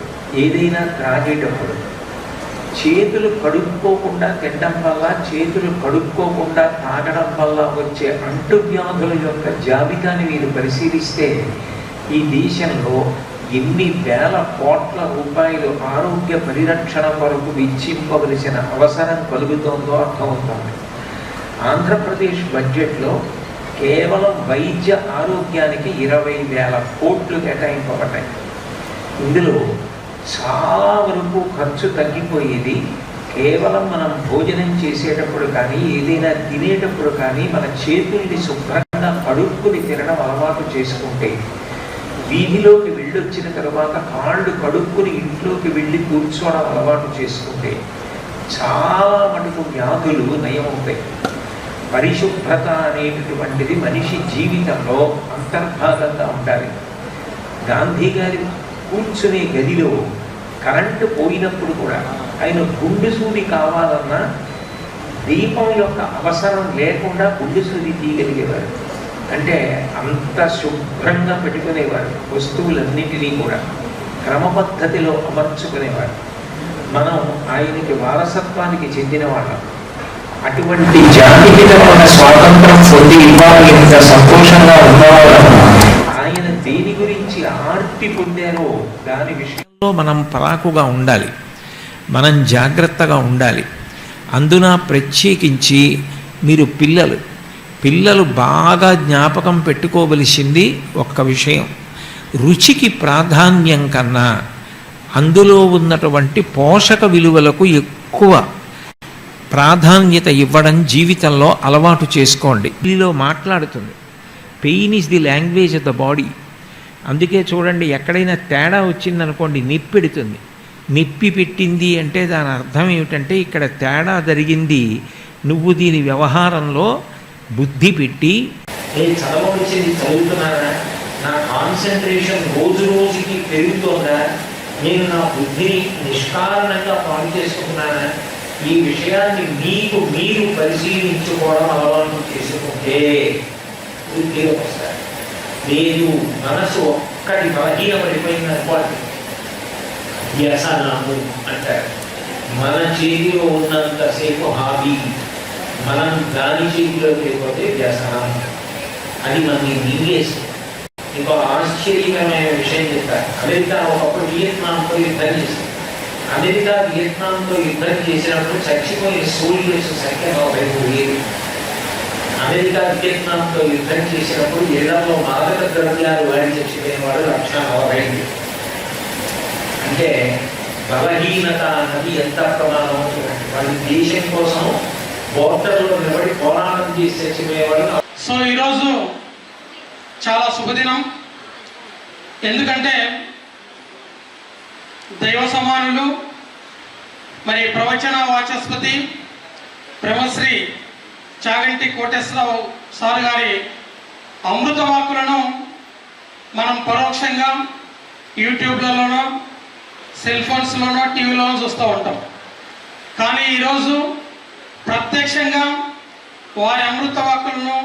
ఏదైనా త్రాగేటప్పుడు చేతులు కడుక్కోకుండా తినడం వల్ల, చేతులు కడుక్కోకుండా తాగడం వల్ల వచ్చే అంటువ్యాధుల యొక్క జాబితాని మీరు పరిశీలిస్తే ఈ దేశంలో ఎన్ని వేల కోట్ల రూపాయలు ఆరోగ్య పరిరక్షణ కొరకు వెచ్చింపవలసిన అవసరం కలుగుతోందో అర్థమవుతోంది. ఆంధ్రప్రదేశ్ బడ్జెట్లో కేవలం వైద్య ఆరోగ్యానికి 20,000 కోట్లు కేటాయింపబడ్డాయి. ఇందులో చాలా వరకు ఖర్చు తగ్గిపోయేది కేవలం మనం భోజనం చేసేటప్పుడు కానీ ఏదైనా తినేటప్పుడు కానీ మన చేతుల్ని శుభ్రంగా కడుక్కుని తినడం అలవాటు చేసుకుంటే, వీధిలోకి వెళ్ళొచ్చిన తర్వాత కాళ్ళు కడుక్కుని ఇంట్లోకి వెళ్ళి కూర్చోవడం అలవాటు చేసుకుంటే చాలా మటుకు వ్యాధులు నయమవుతాయి. పరిశుభ్రత అనేటటువంటిది మనిషి జీవితంలో అంతర్భాగంగా ఉండాలి. గాంధీ గారి కూర్చునే గదిలో కరెంటు పోయినప్పుడు కూడా ఆయన గుండు సూది కావాలన్నా దీపం యొక్క అవసరం లేకుండా గుండు సూది తీయగలిగేవారు. అంటే అంత శుభ్రంగా పెట్టుకునేవారు. వస్తువులన్నింటినీ కూడా క్రమ పద్ధతిలో అమర్చుకునేవారు. మనం ఆయనకి వారసత్వానికి చెందిన వాళ్ళం. అటువంటి జాతికి స్వాతంత్రం పొంది ఇవ్వాలి ఎంత సంతోషంగా ఉన్నవాళ్ళం. ఆయన దేని గురించి ఆర్తి పొందారో దాని విషయంలో మనం పరాకుగా ఉండాలి, మనం జాగ్రత్తగా ఉండాలి. అందున ప్రత్యేకించి మీరు పిల్లలు బాగా జ్ఞాపకం పెట్టుకోవలసింది ఒక్క విషయం. రుచికి ప్రాధాన్యం కన్నా అందులో ఉన్నటువంటి పోషక విలువలకు ఎక్కువ ప్రాధాన్యత ఇవ్వడం జీవితంలో అలవాటు చేసుకోండి. దీనిలో మాట్లాడుతుంది pain is the language of the body. అందుకే చూడండి, ఎక్కడైనా తేడా వచ్చిందనుకోండి నొప్పెడుతుంది. నొప్పి పెట్టింది అంటే దాని అర్థం ఏమిటంటే ఇక్కడ తేడా జరిగింది. నువ్వు దీని వ్యవహారంలో బుద్ధి పెట్టి నేను చదవవలసింది చదువుతున్నానా, నా కాన్సన్ట్రేషన్ రోజు రోజుకి పెరుగుతోందా, నేను నా బుద్ధిని నిష్కారణంగా పాడు చేసుకుంటున్నానా, ఈ విషయాన్ని మీకు మీరు పరిశీలించుకోవడం అలవాటు చేసుకుంటే వృద్ధిలో వస్తారు. లేదు మనసు ఒక్కటి బలహీనపడిపోయింది అనుకోండి, వ్యసనము అంటారు. మన చేతిలో ఉన్నంతసేపు హాబీ, మనం దాని చేతిలోకి వెళ్ళిపోతే వ్యసనం. అది మనకి మింగేస్తుంది. ఇంకో ఆశ్చర్యకరమైన విషయం చెప్తారు. అమెరికా ఒకప్పుడు వియత్నాంతో యుద్ధం చేసింది. అమెరికా వియత్నాంతో యుద్ధం చేసినప్పుడు చచ్చిపోయిన సోల్జర్స్ సంఖ్య 43. అమెరికా వియత్నాంతో యుద్ధం చేసినప్పుడు ఏళ్లలో మాదక ద్రవ్యాలు వాడి చచ్చిపోయిన వాడు 140,000. అంటే బలహీనత అన్నది ఎంత ప్రమాదం చూడండి. వాళ్ళ దేశం కోసం బోర్డర్లో నిలబడి పోరాటం చేసి చచ్చిపోయేవాడు. సో ఈరోజు చాలా శుభదినం. ఎందుకంటే దైవ సమానులు మరి ప్రవచన వాచస్పతి బ్రహ్మశ్రీ చాగంటి కోటేశ్వరరావు సార్ గారి అమృత వాక్కులను మనం పరోక్షంగా యూట్యూబ్లలోనో సెల్ ఫోన్స్లోనో టీవీలోనో చూస్తూ ఉంటాం. కానీ ఈరోజు ప్రత్యక్షంగా వారి అమృత వాక్కులను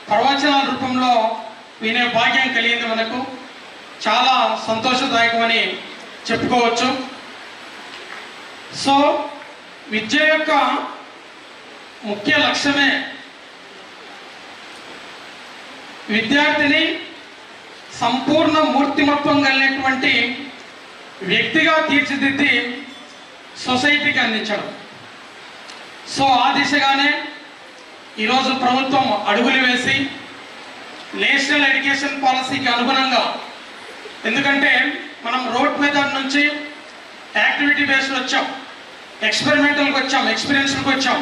ప్రవచనాల రూపంలో వినే భాగ్యం కలిగింది. మనకు చాలా సంతోషదాయకమని చెప్పుకోవచ్చు. సో విద్య యొక్క ముఖ్య లక్ష్యమే విద్యార్థిని సంపూర్ణ మూర్తిమత్వం కలిగినటువంటి వ్యక్తిగా తీర్చిదిద్ది సొసైటీకి అందించడం. సో ఆ దిశగానే ఈరోజు ప్రభుత్వం అడుగులు వేసి నేషనల్ ఎడ్యుకేషన్ పాలసీకి అనుగుణంగా, ఎందుకంటే మనం రోడ్ మెథడ్ నుంచి యాక్టివిటీ బేస్డ్ వచ్చాం, ఎక్స్పెరిమెంటల్కి వచ్చాం, ఎక్స్పీరియన్స్కి వచ్చాం.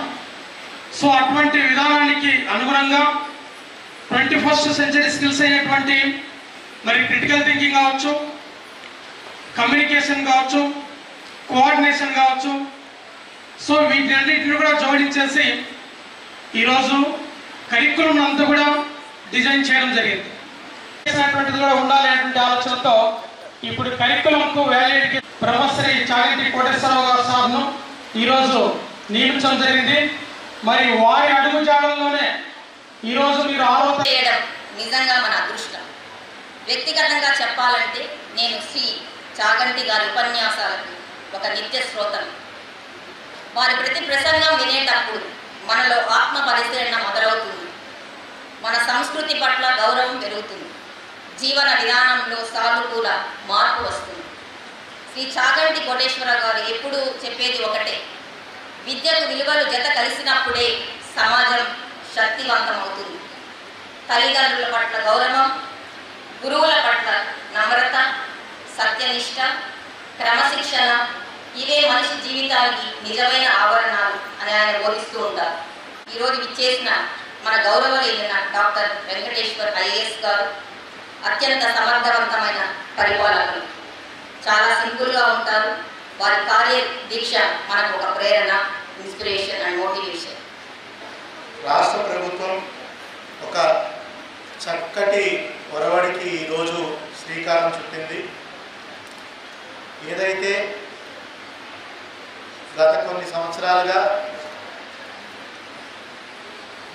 సో అటువంటి విధానానికి అనుగుణంగా 21st సెంచరీ స్కిల్స్ అయినటువంటి మరి క్రిటికల్ థింకింగ్ కావచ్చు, కమ్యూనికేషన్ కావచ్చు, కోఆర్డినేషన్ కావచ్చు, సో వీటన్నిటిని కూడా జోడించేసి ఈరోజు కరికులం అంతా కూడా డిజైన్ చేయడం జరిగింది. చేసినటువంటిది కూడా ఉండాలి అనేటువంటి ఆలోచనతో ఇప్పుడు కరికులంకు వ్యాలిడిటీ బ్రహ్మశ్రీ చాగంటి కోటేశ్వరరావు గారు సార్ను ఈరోజు నియమించడం జరిగింది. మరి వారి అడుగుజాడల్లోనే ఈరోజు మీరు ఆలోచన చేయడం నిజంగా మన అదృష్టం. వ్యక్తిగతంగా చెప్పాలంటే నేను శ్రీ చాగంటి గారి ఉపన్యాసాలకు ఒక నిత్య శ్రోతను. వారి ప్రతి ప్రసంగం వినేటప్పుడు మనలో ఆత్మ పరిశీలన మొదలవుతుంది, మన సంస్కృతి పట్ల గౌరవం పెరుగుతుంది, జీవన విధానంలో సానుకూల మార్పు వస్తుంది. శ్రీ చాగంటి కోటేశ్వర గారు ఎప్పుడూ చెప్పేది ఒకటే, విద్యకు విలువలు జత కలిసినప్పుడే సమాజం శక్తివంతమవుతుంది. తల్లిదండ్రుల పట్ల గౌరవం, గురువుల పట్ల నమ్రత, సత్యనిష్ట, క్రమశిక్షణ ఇవే మనిషి జీవితానికి నిజమైన ఆభరణాలు అని ఆయన బోధిస్తూ ఉంటారు. ఈరోజు విచ్చేసిన మన గౌరవనీయులైన డాక్టర్ వెంకటేశ్వర్ ఐఏఎస్ గారు అత్యంత సమర్థవంతమైన పరిపాలకులు. చాలా సింపుల్గా ఉంటారు. వారి కార్య దీక్ష మనకు ఒక ప్రేరణ, ఇన్స్పిరేషన్ అండ్ మోటివేషన్. రాష్ట్ర ప్రభుత్వం ఒక చక్కటి ఒరవడికి ఈరోజు శ్రీకారం చుట్టింది. ఏదైతే గత కొన్ని సంవత్సరాలుగా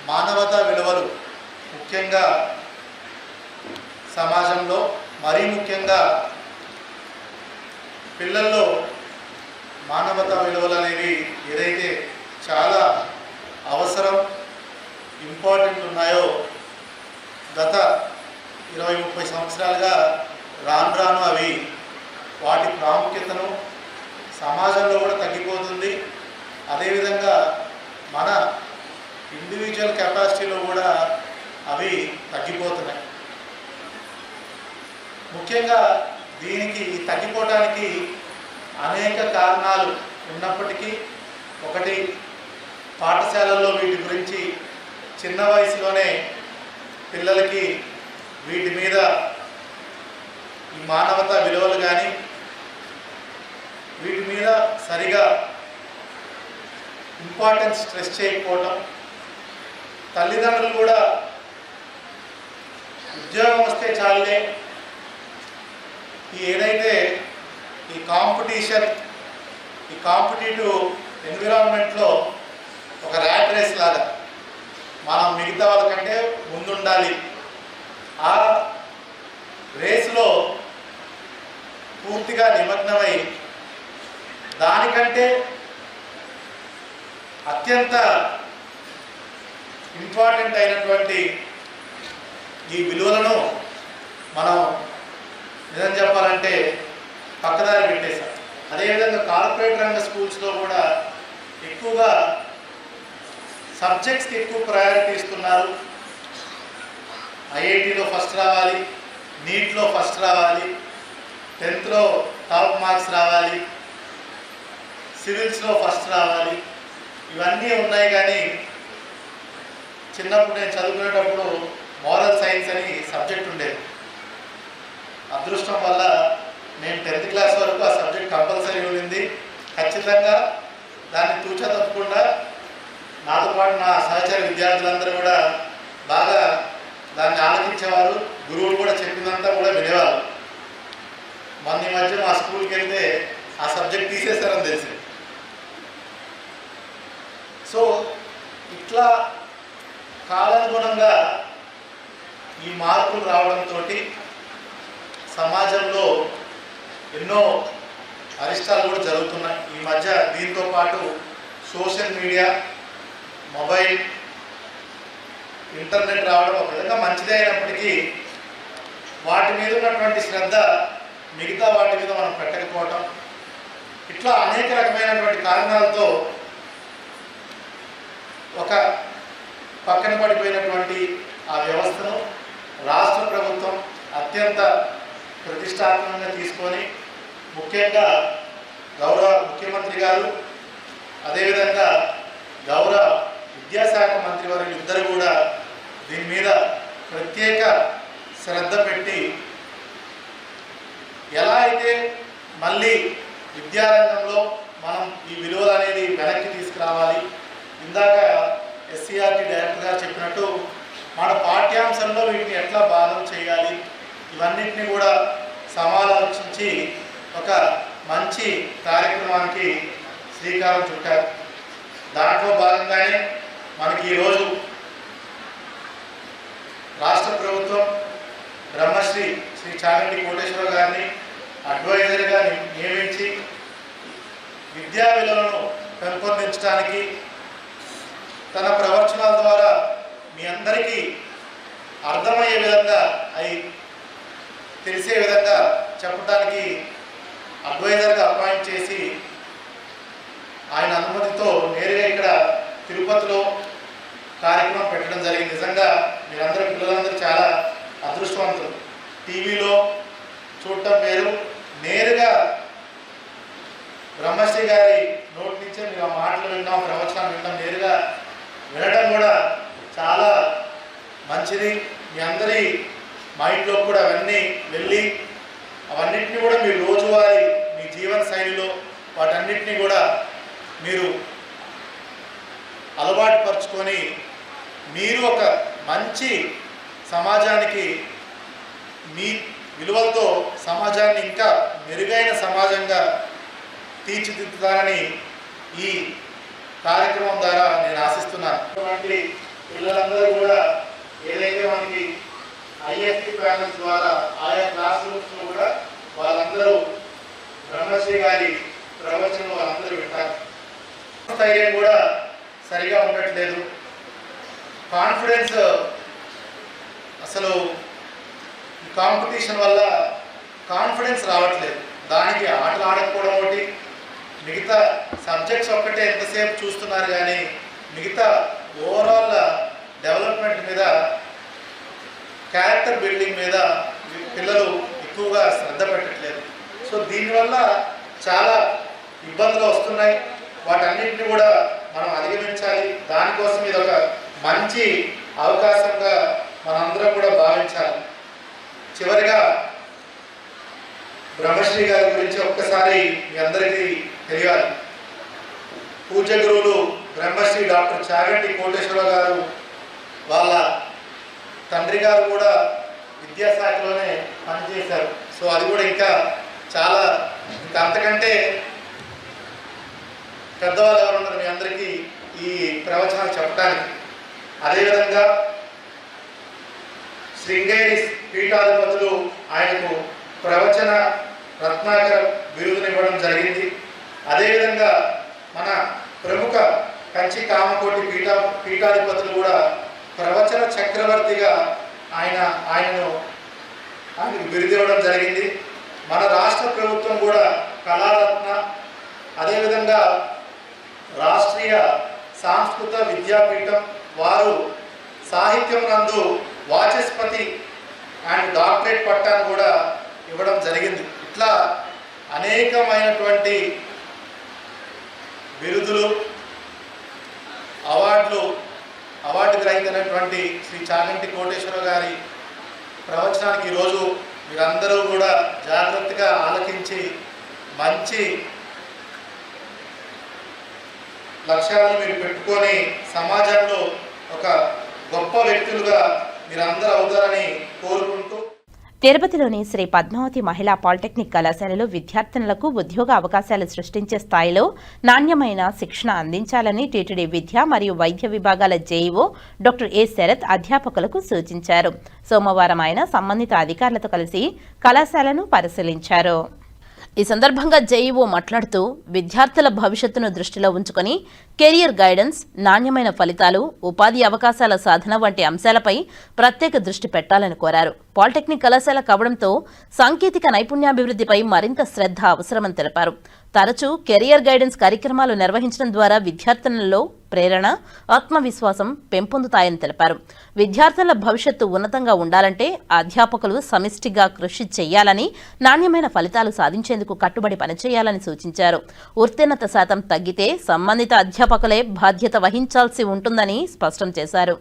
మానవతా విలువలు ముఖ్యంగా సమాజంలో, మరీ ముఖ్యంగా పిల్లల్లో మానవతా విలువలు అనేవి ఏదైతే చాలా అవసరం, ఇంపార్టెంట్ ఉన్నాయో గత 20-30 సంవత్సరాలుగా రాను రాను అవి వాటి ప్రాముఖ్యతను సమాజంలో కూడా తగ్గిపోతుంది. అదేవిధంగా మన ఇండివిజువల్ కెపాసిటీలో కూడా అవి తగ్గిపోతున్నాయి. ముఖ్యంగా దీనికి తగ్గిపోవడానికి అనేక కారణాలు ఉన్నప్పటికీ, ఒకటి పాఠశాలల్లో వీటి గురించి చిన్న వయసులోనే పిల్లలకి వీటి మీద ఈ మానవతా విలువలు కానీ వీటి మీద సరిగా ఇంపార్టెన్స్ స్ట్రెస్ చేయకపోవటం, తల్లిదండ్రులు కూడా ఉద్యోగం వస్తే చాలే ఏదైతే ఈ కాంపిటేటివ్ ఎన్విరాన్మెంట్లో ఒక ర్యాట్ రేస్ లాగా మనం మిగతా వాళ్ళకంటే ముందుండాలి, ఆ రేసులో పూర్తిగా నిమగ్నమై దానికంటే అత్యంత ఇంపార్టెంట్ అయినటువంటి ఈ విలువలను మనం నిజం చెప్పాలంటే పక్కదారి పెట్టేశాం. అదేవిధంగా కార్పొరేట్ రంగ స్కూల్స్లో కూడా ఎక్కువగా సబ్జెక్ట్స్కి ఎక్కువ ప్రయారిటీ ఇస్తున్నారు. ఐఐటీలో ఫస్ట్ రావాలి, నీట్లో ఫస్ట్ రావాలి, 10th టాప్ మార్క్స్ రావాలి, సివిల్స్లో ఫస్ట్ రావాలి, ఇవన్నీ ఉన్నాయి. కానీ చిన్నప్పుడు నేను చదువుకునేటప్పుడు మోరల్ సైన్స్ అని సబ్జెక్ట్ ఉండేది. అదృష్టం వల్ల నేను 10th క్లాస్ వరకు ఆ సబ్జెక్ట్ కంపల్సరీ ఉండింది. ఖచ్చితంగా దాన్ని తూచా తప్పకుండా నాతో పాటు నా సహచర విద్యార్థులందరూ కూడా బాగా దాన్ని ఆలోచించేవారు. గురువులు కూడా చెప్పినంతా కూడా వినేవారు. మొన్న ఈ మధ్య మా స్కూల్కి వెళ్తే ఆ సబ్జెక్ట్ తీసేస్తారని తెలిసింది. సో ఇట్లా కాలానుగుణంగా ఈ మార్పులు రావడంతో సమాజంలో ఎన్నో అరిష్టాలు కూడా జరుగుతున్నాయి. ఈ మధ్య దీంతో పాటు సోషల్ మీడియా, మొబైల్, ఇంటర్నెట్ రావడం ఒక విధంగా మంచిదే అయినప్పటికీ వాటి మీద ఉన్నటువంటి శ్రద్ధ మిగతా వాటి మీద మనం పెట్టకపోవటం, ఇట్లా అనేక రకమైనటువంటి కారణాలతో ఒక పక్కన పడిపోయినటువంటి ఆ వ్యవస్థను రాష్ట్ర ప్రభుత్వం అత్యంత ప్రతిష్టాత్మకంగా తీసుకొని, ముఖ్యంగా గౌరవ ముఖ్యమంత్రి గారు, అదేవిధంగా గౌరవ విద్యాశాఖ మంత్రి వారు ఇద్దరు కూడా దీని మీద ప్రత్యేక శ్రద్ధ పెట్టి ఎలా అయితే మళ్ళీ విద్యారంగంలో మనం ఈ విలువలు అనేది వెనక్కి తీసుకురావాలి. ఇందాక ఎస్సీఆర్టీ డైరెక్టర్ గారు చెప్పినట్టు మన పాఠ్యాంశంలో వీటిని ఎట్లా భాగం చేయాలి, ఇవన్నిటిని కూడా సమాలోచించి ఒక మంచి కార్యక్రమానికి శ్రీకారం చుట్టారు. దాంట్లో భాగంగానే మనకి ఈరోజు రాష్ట్ర ప్రభుత్వం బ్రహ్మశ్రీ శ్రీ చాగంటి కోటేశ్వర గారిని అడ్వైజర్గా నియమించి విద్యా విలువలను పెంపొందించడానికి తన ప్రవచనాల ద్వారా మీ అందరికీ అర్థమయ్యే విధంగా అవి తెలిసే విధంగా చెప్పడానికి అడ్వైజర్గా అపాయింట్ చేసి ఆయన అనుమతితో నేరుగా ఇక్కడ తిరుపతిలో కార్యక్రమం పెట్టడం జరిగింది. నిజంగా మీరందరూ పిల్లలందరూ చాలా అదృష్టవంతులు. టీవీలో చూడటం వేరు, నేరుగా బ్రహ్మశ్రీ గారి నోటి నుంచే మీరు ఆ మాటలు విన్నాం, ప్రవచనం విన్నాం, నేరుగా వినడం కూడా చాలా మంచిది. మీ అందరి మైండ్లో కూడా అవన్నీ వెళ్ళి అవన్నిటిని కూడా మీరు రోజువారీ మీ జీవన శైలిలో వాటన్నిటినీ కూడా మీరు అలవాటు పరుచుకొని మీరు ఒక మంచి సమాజానికి మీ విలువలతో సమాజాన్ని ఇంకా మెరుగైన సమాజంగా తీర్చిదిద్దుతారని ఈ కార్యక్రమం ద్వారా నేను ఆశిస్తున్నాను. పిల్లలందరూ కూడా ఏదైతే మనకి ఐఎస్టీ ప్యానల్స్ ద్వారా ఆయా క్లాస్ రూమ్స్లో కూడా వాళ్ళందరూ బ్రహ్మశ్రీ గారి ప్రవచనం వాళ్ళందరూ వింటారు. స్థైర్యం కూడా సరిగా ఉండట్లేదు. కాన్ఫిడెన్స్ అసలు కాంపిటీషన్ వల్ల కాన్ఫిడెన్స్ రావట్లేదు. దానికి ఆటలు ఆడకపోవడం ఒకటి, మిగతా సబ్జెక్ట్స్ ఒక్కటే ఎంతసేపు చూస్తున్నారు కానీ మిగతా ఓవరాల్ డెవలప్మెంట్ మీద, క్యారెక్టర్ బిల్డింగ్ మీద పిల్లలు ఎక్కువగా శ్రద్ధ పెట్టట్లేదు. సో దీనివల్ల చాలా ఇబ్బందులు వస్తున్నాయి. వాటన్నిటిని కూడా మనం అధిగమించాలి. దానికోసం ఇది ఒక మంచి అవకాశంగా మనందరం కూడా భావించాలి. చివరిగా బ్రహ్మశ్రీ గారి గురించి ఒక్కసారి మీ అందరికీ తెలియాలి. పూజ్య గురువులు బ్రహ్మశ్రీ డాక్టర్ చాగంటి కోటేశ్వరరావు గారు వాళ్ళ తండ్రి గారు కూడా విద్యాశాఖలోనే పనిచేశారు. సో అది కూడా ఇంకా చాలా ఇంకా అంతకంటే పెద్దవాళ్ళు ఎవరు ఉన్నారు మీ అందరికీ ఈ ప్రవచనాలు చెప్పడానికి. అదేవిధంగా శృంగేరి పీఠాధిపతులు ఆయనకు ప్రవచన రత్నాకర బిరుదునివ్వడం జరిగింది. అదేవిధంగా మన ప్రముఖ కంచి కామకోటి పీఠాధిపతులు కూడా ప్రవచన చక్రవర్తిగా ఆయనకు బిరుదివ్వడం జరిగింది. మన రాష్ట్ర ప్రభుత్వం కూడా కళారత్న, అదేవిధంగా రాష్ట్రీయ సాంస్కృత విద్యాపీఠం వారు సాహిత్యం నందు వాచస్పతి అండ్ డాక్టరేట్ పట్టాను కూడా ఇవ్వడం జరిగింది. ఇట్లా అనేకమైనటువంటి బిరుదులు, అవార్డు గ్రహీతైనటువంటి శ్రీ చాగంటి కోటేశ్వరరావు గారి ప్రవచనానికి ఈరోజు మీరందరూ కూడా జాగ్రత్తగా ఆలకించి మంచి లక్ష్యాలను మీరు పెట్టుకొని సమాజంలో ఒక గొప్ప వ్యక్తులుగా మీరందరూ అవుతారని కోరుకుంటూ తిరుపతిలోని శ్రీ పద్మావతి మహిళా పాలిటెక్నిక్ కళాశాలలో విద్యార్థినులకు ఉద్యోగ అవకాశాలు సృష్టించే స్థాయిలో నాణ్యమైన శిక్షణ అందించాలని టీటీడీ విద్య మరియు వైద్య విభాగాల జేఈఓ డాక్టర్ ఏ శరత్ అధ్యాపకులకు సూచించారు. సోమవారం ఆయన సంబంధిత అధికారులతో కలిసి కళాశాలను పరిశీలించారు. ఈ సందర్భంగా జేఈఓ మాట్లాడుతూ విద్యార్థుల భవిష్యత్తును దృష్టిలో ఉంచుకొని కెరియర్ గైడెన్స్, నాణ్యమైన ఫలితాలు, ఉపాధి అవకాశాల సాధన వంటి అంశాలపై ప్రత్యేక దృష్టి పెట్టాలని కోరారు. పాలిటెక్నిక్ కళాశాల కావడంతో సాంకేతిక నైపుణ్యాభివృద్ధిపై మరింత శ్రద్ధ అవసరమని తెలిపారు. తరచూ కెరియర్ గైడెన్స్ కార్యక్రమాలు నిర్వహించడం ద్వారా విద్యార్థులలో ప్రేరణ, ఆత్మవిశ్వాసం పెంపొందుతాయని తెలిపారు. విద్యార్థుల భవిష్యత్తు ఉన్నతంగా ఉండాలంటే అధ్యాపకులు సమిష్టిగా కృషి చేయాలని, నాణ్యమైన ఫలితాలు సాధించేందుకు కట్టుబడి పనిచేయాలని సూచించారు. ఉత్తీర్ణత శాతం తగ్గితే సంబంధిత అధ్యాపకులే బాధ్యత వహించాల్సి ఉంటుందని స్పష్టం చేశారు.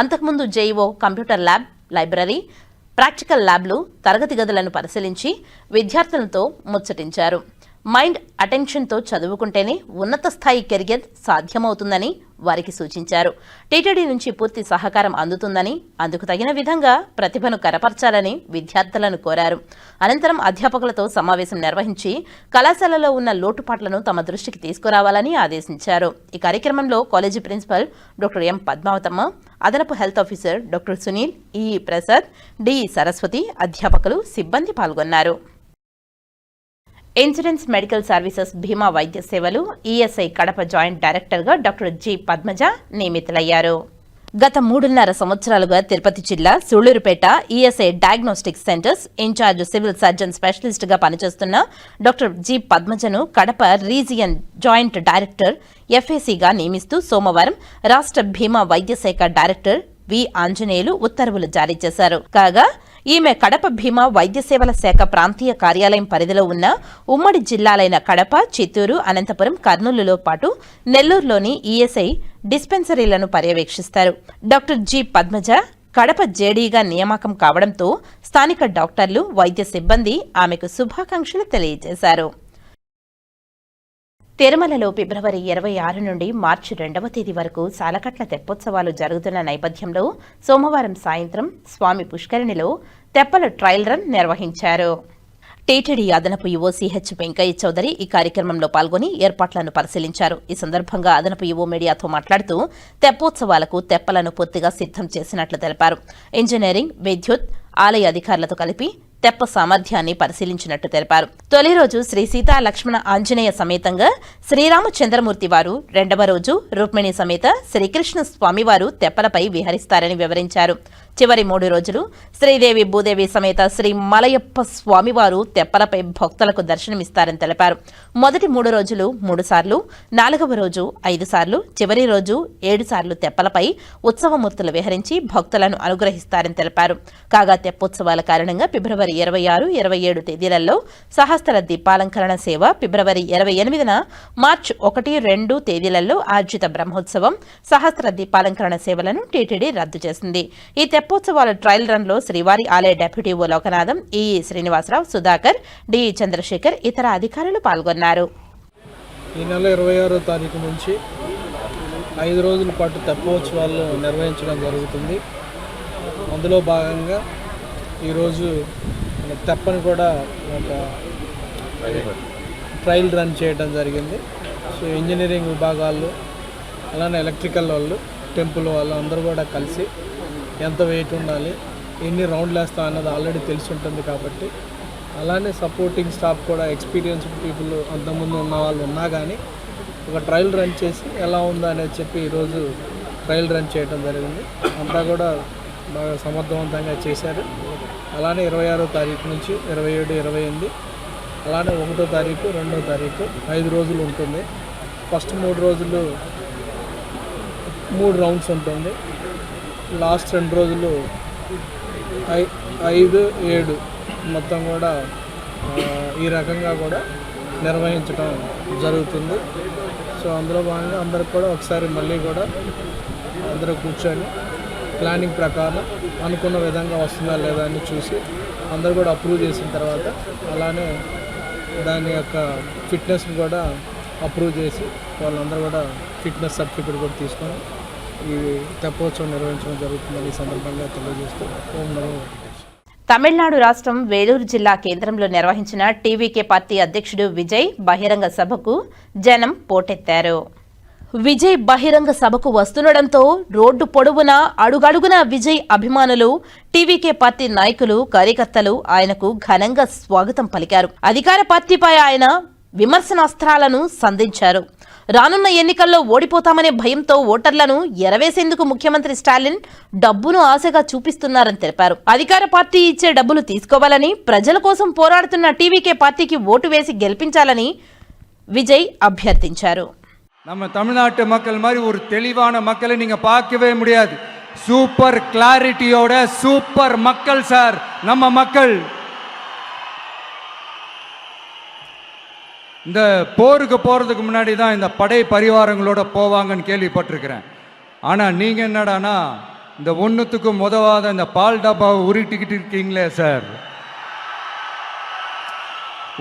అంతకుముందు JEO computer lab, library, practical ల్యాబ్లు, తరగతి గదులను పరిశీలించి విద్యార్థులతో ముచ్చటించారు. మైండ్ అటెన్షన్తో చదువుకుంటేనే ఉన్నత స్థాయి కెరియర్ సాధ్యమవుతుందని వారికి సూచించారు. టీటీడీ నుంచి పూర్తి సహకారం అందుతుందని, అందుకు తగిన విధంగా ప్రతిభను కనపర్చాలని విద్యార్థులను కోరారు. అనంతరం అధ్యాపకులతో సమావేశం నిర్వహించి కళాశాలలో ఉన్న లోటుపాట్లను తమ దృష్టికి తీసుకురావాలని ఆదేశించారు. ఈ కార్యక్రమంలో college principal doctor M Padmavathamma, అదనపు health officer doctor Sunil, EE Prasad, DE Saraswathi, అధ్యాపకులు, సిబ్బంది పాల్గొన్నారు. ఇన్సూరెన్స్ మెడికల్ సర్వీసెస్ బీమా వైద్య సేవలు ఈఎస్ఐ కడప జాయింట్ డైరెక్టర్గా డాక్టర్ జి పద్మజ నియమితులయ్యారు. గత 3.5 సంవత్సరాలుగా తిరుపతి జిల్లా Sullurpeta ESI diagnostic centres in charge civil surgeon specialist గా పనిచేస్తున్న డాక్టర్ జి పద్మజను కడప రీజియన్ జాయింట్ డైరెక్టర్ ఎఫ్ఏసీగా నియమిస్తూ సోమవారం రాష్ట్ర బీమా వైద్య శాఖ డైరెక్టర్ వి ఆంజనేయులు ఉత్తర్వులు జారీ చేశారు. కాగా ఈమె కడప భీమా వైద్య సేవల శాఖ ప్రాంతీయ కార్యాలయం పరిధిలో ఉన్న ఉమ్మడి జిల్లాలైన కడప, చిత్తూరు, అనంతపురం, కర్నూలులో పాటు నెల్లూరులోని ఈఎస్ఐ డిస్పెన్సరీలను పర్యవేక్షిస్తారు. డాక్టర్ జి పద్మజ కడప జేడీగా నియామకం కావడంతో స్థానిక డాక్టర్లు, వైద్య సిబ్బంది ఆమెకు శుభాకాంక్షలు తెలియజేశారు. తిరుమలలో ఫిబ్రవరి 26 నుండి మార్చి 2వ తేదీ వరకు సాలకట్ల తెప్పోత్సవాలు జరుగుతున్న నేపథ్యంలో సోమవారం సాయంత్రం స్వామి పుష్కరిణిలో తెప్పల ట్రయల్ రన్ నిర్వహించారు. టీటీడీ అదనపు ఈవో సిహెచ్ వెంకయ్య చౌదరి ఈ కార్యక్రమంలో పాల్గొని ఏర్పాట్లను పరిశీలించారు. ఈ సందర్భంగా అదనపు ఈవో మీడియాతో మాట్లాడుతూ తెప్పోత్సవాలకు తెప్పలను పూర్తిగా సిద్ధం చేసినట్లు తెలిపారు. ఇంజనీరింగ్, విద్యుత్, ఆలయ అధికారులతో కలిపి తెప్ప సామర్థ్యాన్ని పరిశీలించినట్టు తెలిపారు. తొలి రోజు శ్రీ సీతా లక్ష్మణ ఆంజనేయ సమేతంగా శ్రీరామచంద్రమూర్తి వారు, 2వ రోజు రుక్మిణి సమేత శ్రీకృష్ణ స్వామివారు తెప్పలపై విహరిస్తారని వివరించారు. చివరి 3 రోజులు శ్రీదేవి భూదేవి సమేత శ్రీ మలయప్ప స్వామివారు తెప్పలపై భక్తులకు దర్శనమిస్తారని తెలిపారు. మొదటి 3 రోజులు 3 సార్లు, 4వ రోజు 5 సార్లు, చివరి రోజు 7 సార్లు తెప్పలపై ఉత్సవమూర్తులు విహరించి భక్తులను అనుగ్రహిస్తారని తెలిపారు. కాగా తెప్పోత్సవాల కారణంగా ఫిబ్రవరి 26, 27 తేదీలలో సహస్ర దీపాలంకరణ సేవ, ఫిబ్రవరి 28న, మార్చి 1, 2 తేదీలలో ఆర్జిత బ్రహ్మోత్సవం, సహస్ర దీపాలంకరణ సేవలను టీటీడీ రద్దు చేసింది. ఈ తెప్పోత్సవాల ట్రయల్ రన్ లో శ్రీవారి ఆలయ డెప్యూటీ ఓ లోకనాథం, ఈఈ శ్రీనివాసరావు, సుధాకర్, డిఈ చంద్రశేఖర్, ఇతర అధికారులు పాల్గొన్నారు. ఈ నెల 26వ తారీఖు నుంచి 5 రోజుల పాటు తెప్పోత్సవాలు నిర్వహించడం జరుగుతుంది. అందులో భాగంగా ఈరోజు తెప్పని కూడా ఒక ట్రయల్ రన్ చేయడం జరిగింది. సో ఇంజనీరింగ్ విభాగాలు, అలానే ఎలక్ట్రికల్ వాళ్ళు, టెంపుల్ వాళ్ళు అందరూ కూడా కలిసి ఎంత వెయిట్ ఉండాలి, ఎన్ని రౌండ్లు వేస్తాం అన్నది ఆల్రెడీ తెలిసి ఉంటుంది. కాబట్టి అలానే సపోర్టింగ్ స్టాఫ్ కూడా ఎక్స్పీరియన్స్డ్ పీపుల్ అంతకుముందు ఉన్న వాళ్ళు ఉన్నా కానీ ఒక ట్రయల్ రన్ చేసి ఎలా ఉందా అనేది చెప్పి ఈరోజు ట్రయల్ రన్ చేయడం జరిగింది. అంతా కూడా బాగా సమర్థవంతంగా చేశారు. అలానే 26వ తారీఖు నుంచి 27, 28, అలానే 1వ తారీఖు, 2వ తారీఖు 5 రోజులు ఉంటుంది. ఫస్ట్ 3 రోజులు 3 రౌండ్స్ ఉంటుంది. లాస్ట్ 2 రోజులు 5, 7 మొత్తం కూడా ఈ రకంగా కూడా నిర్వహించడం జరుగుతుంది. సో అందులో భాగంగా అందరికి కూడా ఒకసారి మళ్ళీ కూడా అందరూ కూర్చొని ప్లానింగ్ ప్రకారం అనుకున్న విధంగా వస్తుందా లేదా అని చూసి అందరూ కూడా అప్రూవ్ చేసిన తర్వాత అలానే దాని యొక్క ఫిట్నెస్ని కూడా అప్రూవ్ చేసి వాళ్ళందరూ కూడా ఫిట్నెస్ సర్టిఫికేట్ కూడా తీసుకొని ఈ తెప్పోత్సవం నిర్వహించడం జరుగుతుందని ఈ సందర్భంగా తెలియజేస్తూ ఓం నమో వెంకటేశ్వరాయ. తమిళనాడు రాష్ట్రం వేలూరు జిల్లా కేంద్రంలో నిర్వహించిన టీవీకే పార్టీ అధ్యక్షుడు విజయ్ బహిరంగ సభకు జనం పోటెత్తారు. విజయ్ బహిరంగ సభకు వస్తుండటంతో రోడ్డు పొడవునా అడుగడుగునా విజయ్ అభిమానులు, టీవీకే పార్టీ నాయకులు, కార్యకర్తలు ఆయనకు ఘనంగా స్వాగతం పలికారు. అధికార పార్టీపై ఆయన విమర్శనాస్త్రాలను సంధించారు. రానున్న ఎన్నికల్లో ఓడిపోతామనే భయంతో ఓటర్లను ఎరవేసేందుకు ముఖ్యమంత్రి స్టాలిన్ డబ్బును ఆశగా చూపిస్తున్నారని తెలిపారు. అధికార పార్టీ ఇచ్చే డబ్బులు తీసుకోవాలని, ప్రజల కోసం పోరాడుతున్న టీవీకే పార్టీకి ఓటు వేసి గెలిపించాలని విజయ్ అభ్యర్థించారు. நம்ம தமிழ்நாட்டு மக்கள் மாதிரி ஒரு தெளிவான மக்களை நீங்க பார்க்கவே முடியாது. சூப்பர் கிளாரிட்டியோட சூப்பர் மக்கள் சார் நம்ம மக்கள். இந்த போருக்கு போறதுக்கு முன்னாடி தான் இந்த படை பரிவாரங்களோட போவாங்கன்னு கேள்விப்பட்டிருக்கிறேன். ஆனா நீங்க என்னடானா இந்த ஒன்றுத்துக்கும் உதவாத இந்த பால் டப்பாவை உருட்டிக்கிட்டு இருக்கீங்களே சார்.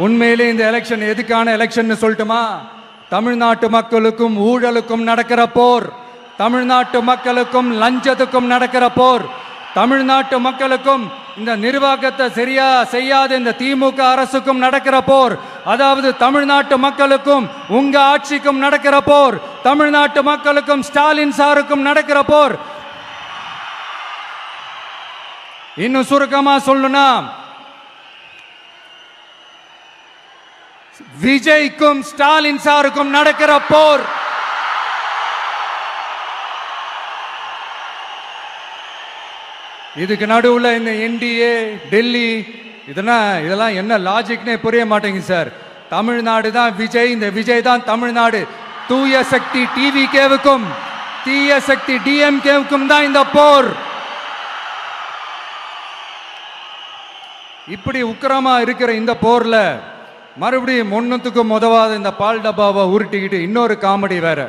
உண்மையிலே இந்த எலெக்ஷன் எதுக்கான எலெக்ஷன் சொல்லட்டுமா? தமிழ்நாட்டு மக்களுக்கும் ஊழலுக்கும் நடக்கிற போர், தமிழ்நாட்டு மக்களுக்கும் லஞ்சத்துக்கும் நடக்கிற போர், தமிழ்நாட்டு மக்களுக்கும் இந்த நிர்வாகத்தை சரியா செய்யாத இந்த திமுக அரசுக்கும் நடக்கிற போர், அதாவது தமிழ்நாட்டு மக்களுக்கும் உங்க ஆட்சிக்கும் நடக்கிற போர், தமிழ்நாட்டு மக்களுக்கும் ஸ்டாலின் சாருக்கும் நடக்கிற போர். இன்னும் சுருக்கமா சொல்லணும்னா விஜய்க்கும் ஸ்டாலின் சாருக்கும் நடக்கிற போர். இதுக்கு நடுவில் இந்த என்டிஏ டெல்லி இதெல்லாம் என்ன லாஜிக்னே புரிய மாட்டேங்குது சார். தமிழ்நாடு தான் விஜய், இந்த விஜய் தான் தமிழ்நாடு. தூய சக்தி டிவிகேவுக்கும் தீய சக்தி டிஎம்கேவுக்கும் தான் இந்த போர். இப்படி உக்கிரமா இருக்கிற இந்த போர்ல மறுபடியும் ஒன்றுத்துக்கும் உதவாத இந்த பால் டப்பாவை உருட்டிக்கிட்டு இன்னொரு காமெடி வேற.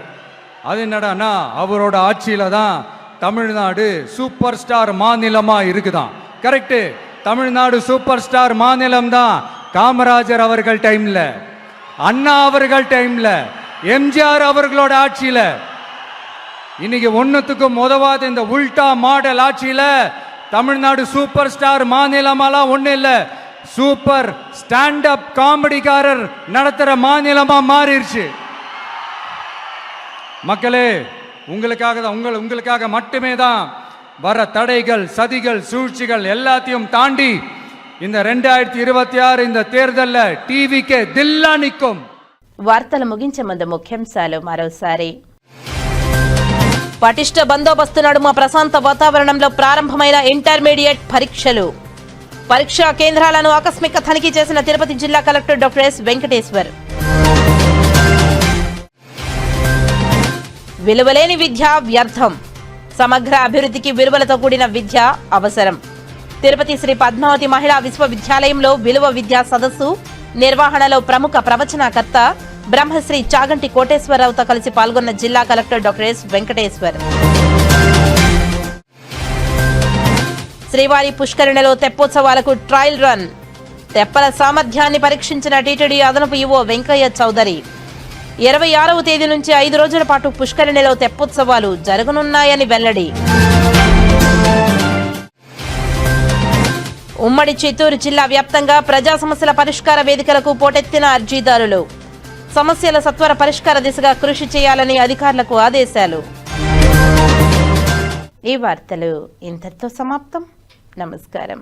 அது என்னடான்னா, அவரோட ஆட்சியில தான் தமிழ்நாடு சூப்பர் ஸ்டார் மாநிலமா இருக்குதான். கரெக்டு, தமிழ்நாடு சூப்பர் ஸ்டார் மாநிலம் தான். காமராஜர் அவர்கள் டைம்ல, அண்ணா அவர்கள் டைம்ல, எம்ஜிஆர் அவர்களோட ஆட்சியில. இன்னைக்கு ஒன்னுத்துக்கும் உதவாத இந்த உல்டா மாடல் ஆட்சியில தமிழ்நாடு சூப்பர் ஸ்டார் மாநிலமாலாம் ஒண்ணு இல்ல, சூப்பர் ஸ்டாண்ட் அப் காமெடிக்காரர் நடத்துற மாநிலமா மாறிடுச்சு. மக்களே, உங்களுக்காக மட்டுமே தான் வர தடைகள், சதிகள், சூழ்ச்சிகள் எல்லாத்தையும் தாண்டி இந்த 2026 இந்த தேர்தல்ல టీవీకే దిల్లా నిక్కం. వార్తలు ముగించే ముందు ముఖ్యాంశాలు మరోసారి. పటిష్ట బందోబస్తు నడుమ ప్రశాంత వాతావరణంలో ప్రారంభమైన ఇంటర్మీడియట్ పరీక్షలు. పరీక్షా కేంద్రాలను ఆకస్మిక తనిఖీ చేసిన తిరుపతి జిల్లా కలెక్టర్ డాక్టర్ ఎస్ వెంకటేశ్వర్. విలువలేని విద్య వ్యర్థం, సమగ్ర అభివృద్ధికి విలువలతో కూడిన విద్య అవసరం. తిరుపతి శ్రీ పద్మావతి మహిళా విశ్వవిద్యాలయంలో విలువ విద్యా సదస్సు నిర్వహణలో ప్రముఖ ప్రవచనకర్త బ్రహ్మశ్రీ చాగంటి కోటేశ్వరరావుతో కలిసి పాల్గొన్న జిల్లా కలెక్టర్ డాక్టర్ ఎస్ వెంకటేశ్వర్. శ్రీవారి పుష్కరిణిలో తెప్పోత్సవాలకు ట్రయల్ రన్. తెప్పల సామర్థ్యాన్ని పరీక్షించిన టీటీడీ అదనపు ఈవో వెంకయ్య చౌదరి. 26వ తేదీ నుంచి 5 రోజుల పాటు పుష్కరిణిలో తెప్పోత్సవాలు జరగనున్నాయని వెల్లడి. ఉమ్మడి చిత్తూరు జిల్లా వ్యాప్తంగా ప్రజా సమస్యల పరిష్కార వేదికలకు పోటెత్తిన అర్జీదారులు. సమస్యల సత్వర పరిష్కార దిశగా కృషి చేయాలని అధికారులకు ఆదేశాలు. ఈ వార్తలు ఇంతటితో సమాప్తం. నమస్కారం.